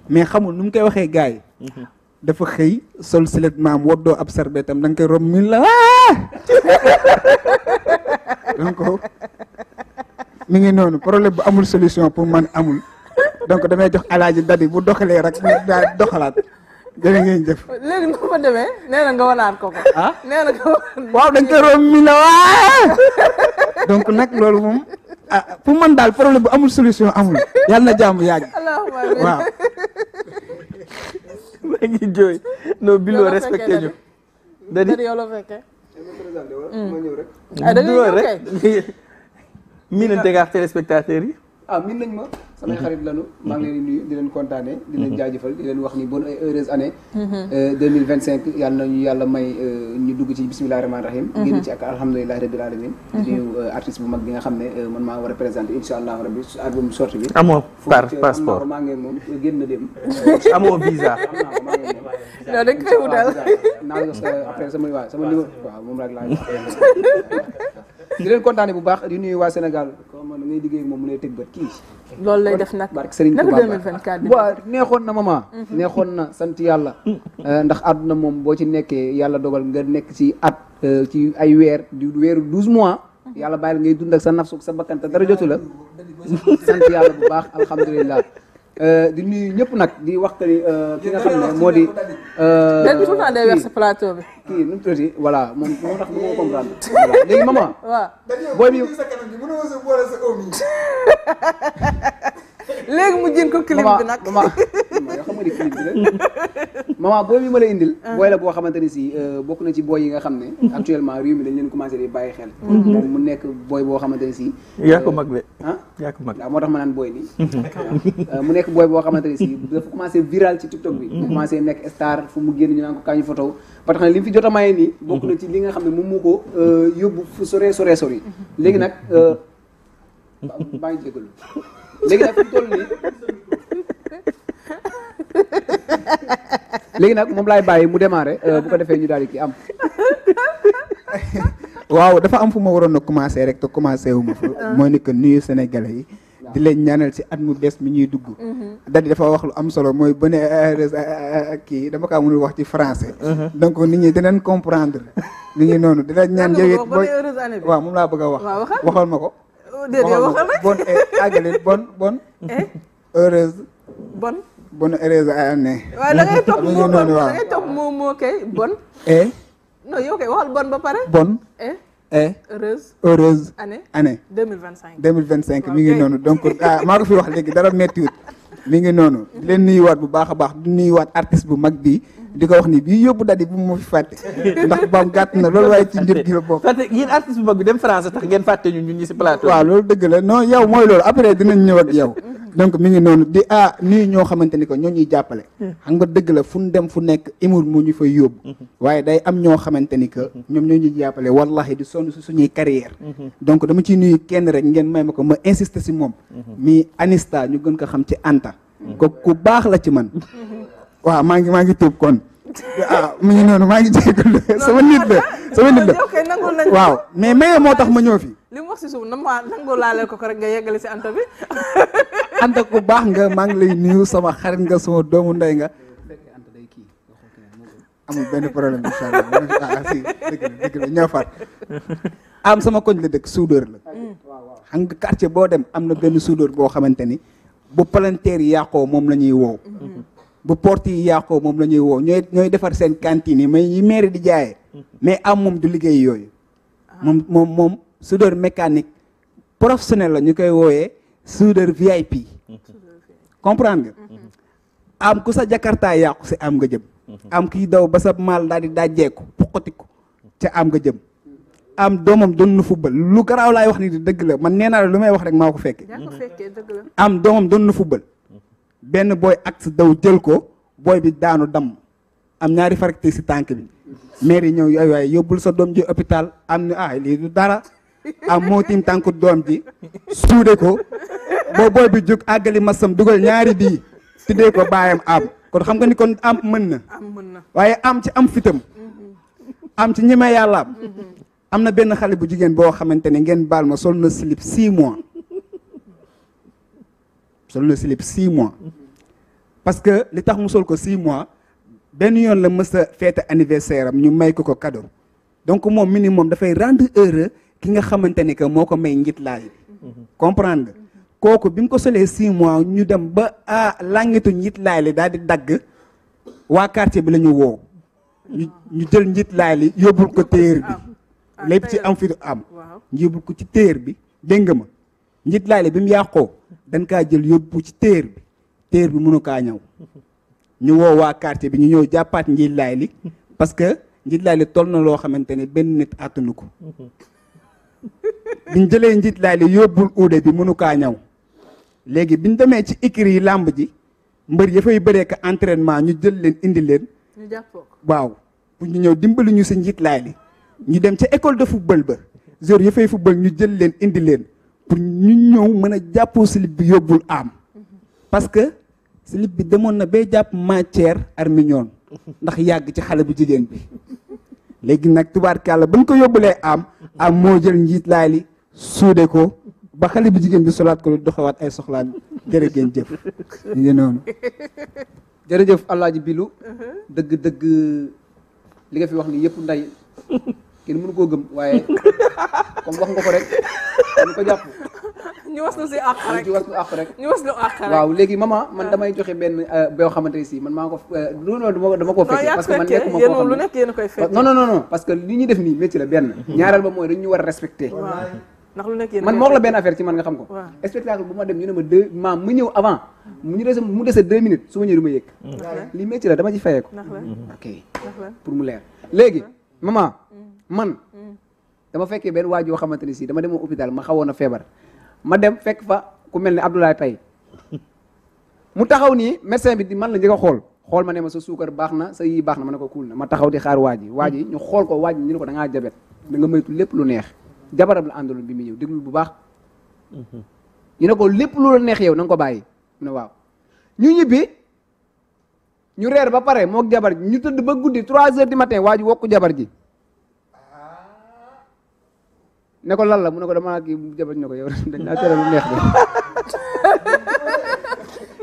mais xamul nu mu koy waxee gars yi. dafa xëy sol silet maam woddoo ab sarbetam da nga koy romb min la donc mi ngi noonu problème bu amul solution pour man amul donc damay jox alaaji dadi bu doxalee rek mu daal doxalaat jërë ngeen jëf. léegi nu ma demee nee na nga wanaat ko ko. ah nee na nga waaw da nga koy romb min la donc nag loolu moom pour man daal problème bu amul solution amul yàlla na jàmm yàgg. waaw. maa ngi jooy non Bilo respecté ñu. dadi yow la fekkee. da ngay ñëw rek miinante nga ak téléspectateurs yi. miin nañ ma samay xarit lañu maa ngi leen di nuyu di leen kontaane di leen jaajëfal di leen wax ni bonne et heureuse année 2025 yàlla nañu yàlla may ñu dugg ci bismillahi rahmaani rahim génn ci ak alhamdulilahi rabbil alamin di nuyu artiste bu mag bi nga xam ne man maa war a présenté insha allah rabbi album sortie bi amoo passeport maa ngi moom génn na dem amoo visa maa ngi moom non dañ koy wutal naa la après sama numéro waaw moom rek laa di leen kontaane bu baax di nuyu waa Sénégal comme man ngay liggéey moom mu lay tëg bët kii loolu lay def nag barke Serigne Touba 2024 waaw neexoon na mama neexoon na sant yàlla ndax àdduna moom boo ci nekkee yàlla dogal nga nekk ci at ci ay weer di weeru 12 mois yàlla bàyyi la ngay dund ak sa nafsu sa bakkan te dara jotu la sant yàlla bu baax alhamdulilah di nuyu ñëpp nag di wax que ni ki nga xam ne moo di. léegi bi tout le temps day verser plateau bi. kii nu mu tuddati voilà moom moo tax moo comprendre. voilà léegi maman. waaw booy bi. léegi mu jën ko clip bi nag. maman yoo xam nga ni clip bi la. maman booy bi ma la indil. booy la boo xamante ni si bokk na ci booy yi nga xam ne. actuellement réew mi dañ leen commencé di bàyyi xel. moom mu nekk booy boo xamante ni si. yaa ko mag de. ah yaa ko mag waaw moo tax ma naan booy nii. mu nekk booy boo xamante ni si dafa commencé viral ci TikTok bi. mu commencé nekk star fu mu génn ñu naan ko kañu photo parce que li mu fi jot a maye nii. bokk na ci li nga xam ne moom moo ko yóbbu fu sore léegi nag baa ngi jégalu léegi nag fi mu toll nii léegi nag moom laay bàyyi mu démarré bu ko defee ñu daal di kii am. waaw dafa am fu ma waroon a commencé rek te commencé wu ma fa. mooy ni que nuyu Sénégalais yi. di leen ñaanal ci at mu bees mi ñuy dugg. dadi dafa wax lu am solo mooy bonne kii dama kaa mënul wax ci français. donc nit ñi dinañ comprendre. nit ñi noonu dinañ ñaan yow it booy waaw moom laa bëgg a wax. waxal ma ko. déedéet waxal rek bonne àggale bonne heureuse. bonne heureuse année. waaw da ngay topp moo da ngay topp moo kay bonne. non yow kay waxal bonne ba pare. bonne. heureuse année 2025 mi ngi noonu donc maa ko fi wax léegi dara méttiwut mi ngi noonu di leen nuyuwaat bu baax a baax di nuyuwaat artiste bu mag bi di ko wax ni bii yóbbu dadi bu mu fi fàtte ndax baam gàtt na loolu waaye ci njër gi la bokk. fàtte yéen artiste bu mag bi dem France tax ngeen fàtte ñun ñi si plateau. waaw loolu dëgg la non yow mooy loolu après dinañ ñëw ak yow donc mi ngi noonu di nuyu ñoo xamante ni que ñoo ñuy jàppale. xam nga dëgg la fu ñu dem fu nekk humour moo ñu fay yóbbu. waaye day am ñoo xamante ni que ñoom ñoo ñuy jàppale wallahi di sonn si suñuy carrière. donc dama ciy nuyu kenn rek ngeen may ma ko ma insister si moom. mi Anista ñu gën ko xam ci Anta. ko ku baax la ci man. waaw maa ngi tuub kon. mi ngi noonu maa ngi jégalu sama nit la waaw mais maye moo tax ma ñëw fi. li mu wax si suuf nangu laale ko rek nga yeggale si Anta bi. Anta ku baax nga maa ngi lay nuyu sama xarit nga sama doomu ndey nga. amul benn problème incha allah si dëgg la ñoo far am sama koñ la dëkk soudeur la. xam nga quartier boo dem am na benn soudeur boo xamante ni bu palanteer yi yàqoo moom la ñuy woow. bu porte yi yàqoo moom la ñuy woo ñooy defar seen cantine yi mais yi mairie di jaayee. mais am moom du liggéey yooyu. moom soudeur mécanique professionnel la ñu koy wooyee soudeur VIP. comprendre nga. am ku sa jakarta yàqu si am nga jëm. am kii daw ba sa maal daal di dajjeeku puqatiku ca am nga jëm. am doomam doon na football lu garaaw laay wax ni di dëgg la man nee naa la lu may wax rek maa ko fekke am doomam doon na football. benn booy ak daw jël ko booy bi daanu damm am ñaari fracture si tànk bi maire yi ñëw yooyu waaye yóbbul sa doom ji hôpital am ni lii du dara am moo tiim tànku doom ji suude ko booy bi jóg àggali masam dugal ñaari bii tuddee ko baayam am kon xam nga ni kon am mën na waaye am ci am fitam am ci ñime yàlla am na benn xale bu jigéen boo xamante ne ngeen baal ma sol na slip 6 mois sol na slip 6 mois parce que li tax mu sol ko 6 mois benn yoon la mës a fête anniversaire am ñu may ko cadeau donc moom minimum dafay rendre heureux ki nga xamante ni que moo ko may njit laay comprendre nga kooku bi mu ko solee 6 mois ñu dem ba langitu njit laay li daal di dagg waa quartier bi la ñu woo ñu jël njit laay li yóbbul ko téer bi lépp ci am fi am ñu yóbbul ko ci téer bi dégg nga ma njit laay li bi mu yàqoo dañ kaa jël yóbbu ci téer bi mënu kaa ñëw ñu woo waa quartier bi ñu ñëw jàppaat njit laay li parce que njit laay li toll na loo xamante ne benn nit àttanu ko biñ jëlee njit laay li yóbbul uude bi mënu kaa ñëw léegi biñ demee ci écurie yi làmb ji mbër ya fay bëree ka entraînement ñu jël leen indi leen waaw pour ñu ñëw dimbali ñu si njit laay li ñu dem ca école de football ba jour ya fay football ñu jël leen indi leen pour ñu ñëw mën a jàppoo slip bi yóbbul am parce que slip bi demoon na bay jàpp matière armignon ndax yàgg ci xale bu jigéen bi léegi nag tubaarkàlla ba ñu ko yóbbulee am moo jël njiit laay li suude ko ba xale bu jigéen bi solaat ko doxewaat ay soxlaan jërë ngeen jëf ñu ngi noonu jërëjëf Alaaji Bilu dëgg li nga fi wax ni yëpp nday kenn mënu koo gëm waaye comme wax nga ko rek ñu ko jàpp ñu waslu si àq rek ci waslu àq rek. ñu waslu àq rek. waaw léegi maman man damay joxe benn boo xamante ne si man maa ko dama koo fekkee parce que man nekkuma koo xam lu nekk yéen a koy fekkee. non parce que li ñuy def nii métier la benn. ñaareel ba mooy dañu war a respecté. ndax lu nekk yéen man moo wax la benn affaire ci man nga xam ko. spectacle bu ma dem ñu ne ma mu ñëw avant mu dese 2 minutes su ma ñëwee du ma yëg. lii métier la dama ci fayee ko. ok pour mu leer léegi maman man dama fekkee benn waa joo xamante ni si dama demoon hôpital ma xawoon a feebar ma dem fekk fa ku mel ne Abdoulaye Paye mu taxaw nii médecin bi di man la njëkk a xool ma ne ma sa suukar baax na sa yii baax na ma ne ko kuul na ma taxaw di xaar waa ji ñu xool ko waa ji ñu ne ko da ngaa jabet da nga moytu lépp lu neex jabaram la àndaloon bi mu ñëw déglu bu baax ñu ne ko lépp lu la neex yow na nga ko bàyyi mu ne waaw ñu ñibbi ñu reer ba pare mook jabar ji ñu tëdd ba guddi 3 heures du matin waa ji wokku jabar ji ne ko lan la mu ne ko dama kii jabar ne ko yow dañ laa tere lu neex de.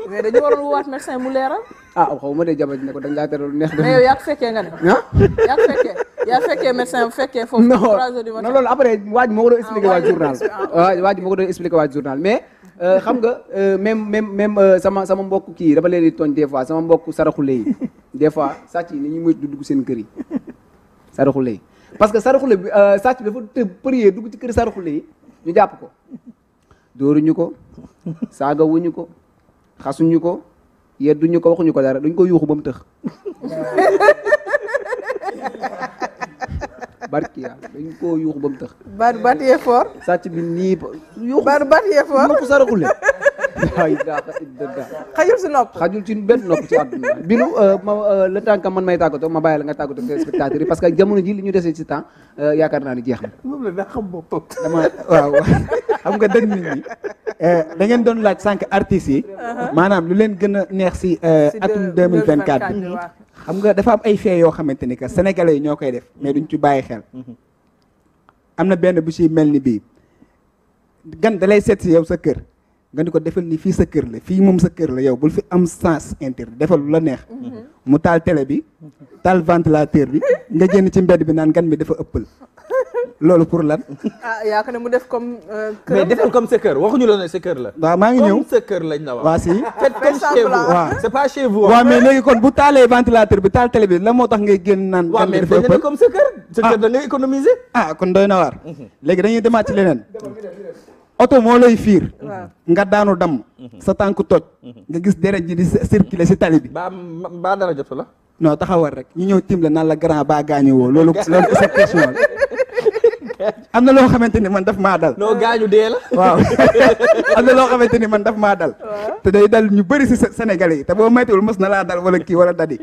mais dañu waroon woowaat médecin mu leeral. xaw ma de jabar ne ko dañ laa tere lu neex de. mais yow yaa fekkee nga ne. yaa fekkee médecin bu fekkee foofu. 3 heures du matin non loolu après waa ji moo ko doon expliqué waa journal. waa ji moo ko doon expliqué waa journal mais xam nga même sama mbokk kii dafa leen di tooñ des fois sama mbokk saraxule yi des fois sàcc yi ni ñu moytu dugg seen kër yi saraxule yi. parce que saraxule bi sàcc bi dafa tëb prier dugg ci kër saraxule yi ñu jàpp ko dóoruñu ko saagawuñu ko xasuñu ko yedduñu ko waxuñu ko dara dañ ko yuuxu ba mu tëx barki yàlla dañ ko yuuxu ba mu tëx baat yee fort sàcc bi nii yuuxu baat yee fort nopp saraxule waay xajul si nopp xajul ci benn nopp ci àdduna bilu le temps que man may tàggatoo ma bàyyi la nga tàggatoo téléspectateurs yi parce que jamono ji li ñu desee ci temps yaakaar naa ni jeex na moom la daa xam boppam dama waaw xam nga dañ nit ñi da ngeen doon laaj sànq artistes yi maanaam lu leen gën a neex si atum 2024 bi xam nga dafa am ay fee yoo xamante ni que sénégalais yi ñoo koy def mais duñ ci bàyyi xel am na benn bu si mel ni bii gan da lay seet si yow sa kër nga ni ko defal ni fii sa kër la fii moom sa kër la yow bul fi am sens interdit defal lu la neex mu taal télé bi taal ventilateur bi nga génn ci mbedd bi naan gan bi dafa ëppal loolu pour lan. yaa ko ne mu def comme. mais defal comme sa kër waxuñu la ne sa kër la. waaw maa ngi ñëw comme sa kër lañ la wax. waa si. faites comme chez vous. waaw c'est pas chez vous. waaw mais léegi kon bu taalee ventilateur bi taal télé bi la moo tax ngay génn naan. waaw mais dafa ëppal comme sa kër. sa kër da ngay économiser. kon doy na waar. léegi dañuy demaat ci leneen. oto moo lay fiir nga daanu damm sa tànk toj nga gis deret ji di circuler si tali bi ba dara jotu la non taxawal rek ñu ñëw tim la naan la grand ba gaañu woo loolu sa question la am na loo xamante ni man daf maa dal noo gaañu dee la waaw am na loo xamante ni man daf maa dal te day dal ñu bëri si Sénégalais yi te boo maytuwul mës na laa dal wala kii wala dadi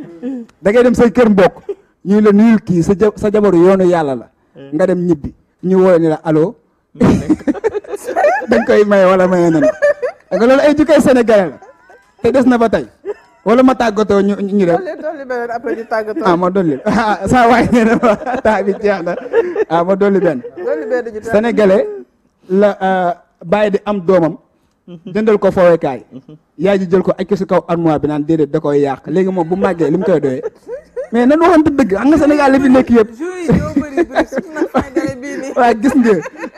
da ngay dem say kër mbokk ñu la nuyul kii sa jabaru yoonu yàlla la nga dem ñibbi ñu woo ni la allo dañ koy maye wala maye nañ nga loolu ay jukkay sénégalais la te des na ba tey wala ma tàggatoo ñu dem dolli beneen après ñu tàggatoo ma dolli saa waay nee na ma temps bi jeex na ma dolli benn sénégalais la bàyyi di am doomam jëndal ko foowekaay yaay ji jël ko aj ko si kaw armoire bi naan déedéet da koy yàq léegi moom bu màggee li mu koy doyee mais nan waxante dëgg xam nga Sénégal li fi nekk yëpp waaw gis nga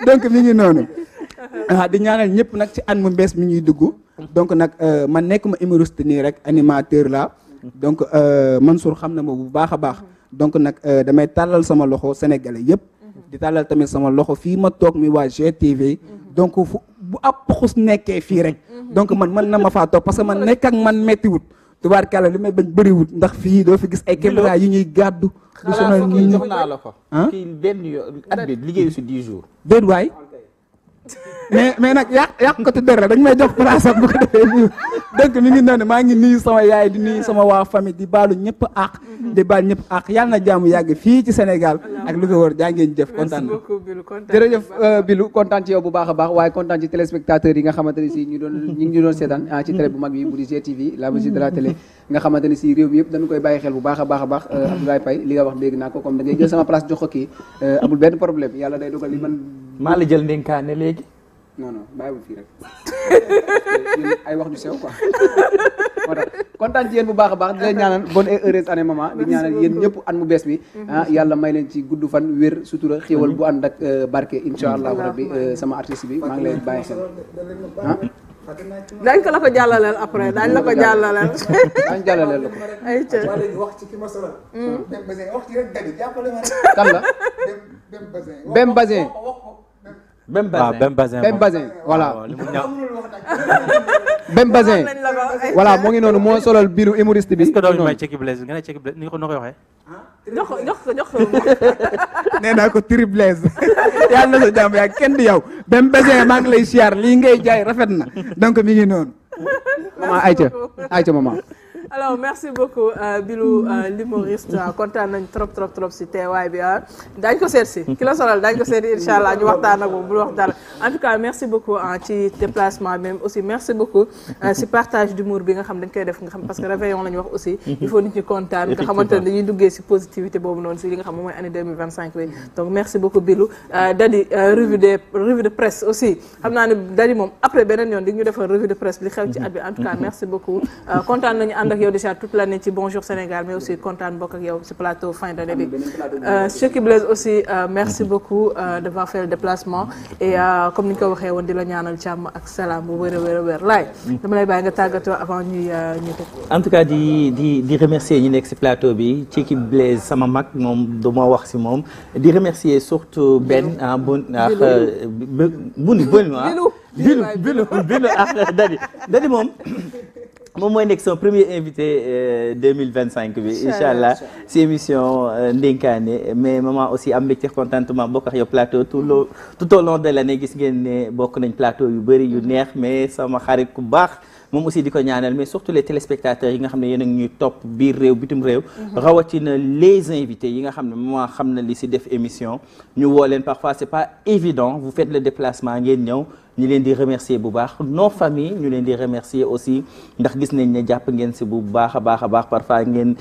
donc mi ngi noonu di ñaanal ñëpp nag ci at mu bees mi ñuy dugg donc nag man nekkuma humoriste nii rek animateur la donc Mansour xam na ma bu baax a baax donc nag damay tàllal sama loxo sénégalais yëpp di tàllal tamit sama loxo fii ma toog mi waa GTV donc bu ab xus nekkee fii rek donc man mën na ma faa toog parce que man nekk ak man mettiwut tubaarkàlla li may bañ bëriwut ndax fii doo fi gis ay caméra yu ñuy gàddu du sonal nit ñi jox naa la ko kii benn yoon at bi liggéeyu si 10 jours déet waay mais nag yàq ko ti dër dañ may jox place am bu ko defee nii donc mi ngi noonu maa ngi nuyu sama yaay di nuyu sama waa famille di baalu ñëpp àq di baal ñëpp àq yàlla na jàmm yàgg fii ci Sénégal ak lu ko wër jaa ngeen jëf kontaan na jërëjëf Bilou kontaan ci yow bu baax a baax waaye kontaan ci téléspectateurs yi nga xamante ne si ñu ngi ñu doon seetaan ci télé bu mag bi bu di GTV la musique de la télé nga xamante ne si réew mi yëpp dañu koy bàyyi xel bu baax a baax a baax Abdoulaye Paye li nga wax dégg naa ko comme da ngay jël sama place jox ko kii amul benn problème yàlla day dogal li man maa la jël ndénkaane léegi non non bàyyiwul fii rek ay wax ju sew quoi moo tax kontaan ci yéen bu baax a baax di leen ñaanal bonne et heureuse année maman di ñaanal yéen ñëpp at mu bees bi yàlla may leen ci gudd fan wér sutura xéwal bu ànd ak barke incha allah rabbi sama artiste bi maa ngi leen bàyyi xel dañ ko la ko jàllaleel après dañ la ko jàllaleel. dañ jàllaleel la ko. ay ca wax ci ki ma solal. Bem Bazin wax ci rek dadi jàppale ma rek. kan la. Bem Bazin. Bem Bazin Bem Bazin voilà. Bem Bazin voilà moo ngi noonu moo solal biiru humoriste bi. est-ce que doo may Ceki Blaise nga ne Ceki Blaise ni ko noo koy waxee. jox ko nee naa ko Triblaise yàlla na sa jàmm yaa kenn di yow Bem Bazin maa ngi lay siyaar lii ngay jaay rafet na donc mi ngi noonu. maman ayca maman. alors merci beaucoup Bilou l'humoriste kontaan nañ trop si teewaay bi daañ ko seet si ki la solal daañ ko seet incha allah ñu waxtaan ak moom bul wax dara en tout cas merci beaucoup ci déplacement même aussi merci beaucoup si partage d'humour bi nga xam dañ koy def nga xam parce que réveillon la ñu wax aussi il faut nit ñi kontaan nga xamante ne dañuy duggee si positivité boobu noonu si li nga xam moom mooy année 2025 bi donc merci beaucoup Bilou Dadi revue de presse aussi xam naa ne Dadi moom après beneen yoon di ñu defal revue de presse li xew ci at bi en tout cas merci beaucoup kontaan nañu ànd ak yow déjà toute l'année ci Bonjour Sénégal mais aussi kontaan bokk ak yow ci plateau fin d'année bi Ceki Blaise aussi merci beaucoup d'avoir fait le déplacement et comme ni ñu ko waxee woon di la ñaanal jàmm ak salaam bu wér a wér laay dama lay bàyyi nga tàggatoo avant ñuy en tout cas di remercier ñi nekk ci plateau bi Ceki Blaise sama mag moom duma wax ci moom di remercier surtout Ben Bilu ak Dadi moom mooy nekk son premier invité 2025 bi incha allah si émission ndénkaane mais maman aussi am mbégte contentement bokk ak yow plateau tout au long de l'année gis ngeen ne bokk nañ plateau yu bëri yu neex mais sama xarit ku baax moom aussi di ko ñaanal mais surtout les téléspectateurs yi nga xam ne yéen a ngi ñuy topp biir réew bitim réew rawatina les invités yi nga xam ne maman xam na li si def émission ñu woo leen parfois c'est pas évident vous faites le déplacement ngeen ñëw ñu leen di remercier bu baax nos familles ñu leen di remercier aussi ndax gis nañ ne jàpp ngeen si bu baax a baax parfois ngeen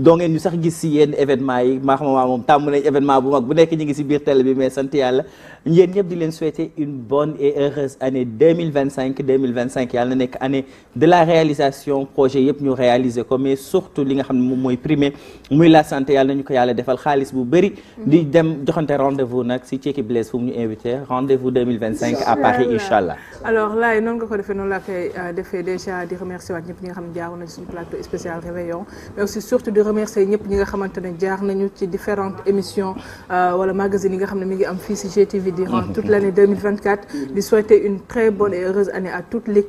doo ngeen ñu sax gis si yenn événement yi maa xam moom tàmm nañ événement bu mag bu nekk ñu ngi si biir télé bi mais sant yàlla yéen ñëpp di leen souhaiter une bonne et heureuse année 2025 yàlla na nekk année de la réalisation projet yëpp ñu réaliser ko mais surtout li nga xam ne moom mooy primé muy la santé yàlla nañu ko yàlla defal xaalis bu bëri di dem joxante rendez-vous nag si Ceki Blaise fu mu ñu invité rendez-vous 2025 à Paris inchallah alors laay noonu nga ko defee noonu laa koy defee déjà di remercier waat ñëpp ñi nga xam ne jaaroon nañu suñu plateau spécial réveillon mais aussi surtout di remercier ñëpp ñi nga xamante ne jaar nañu ci différentes émissions wala magazines yi nga xam ne mi ngi am fii ci GTV durant toute l'année 2024 di souhaiter une très bonne et heureuse année à toute l'équipe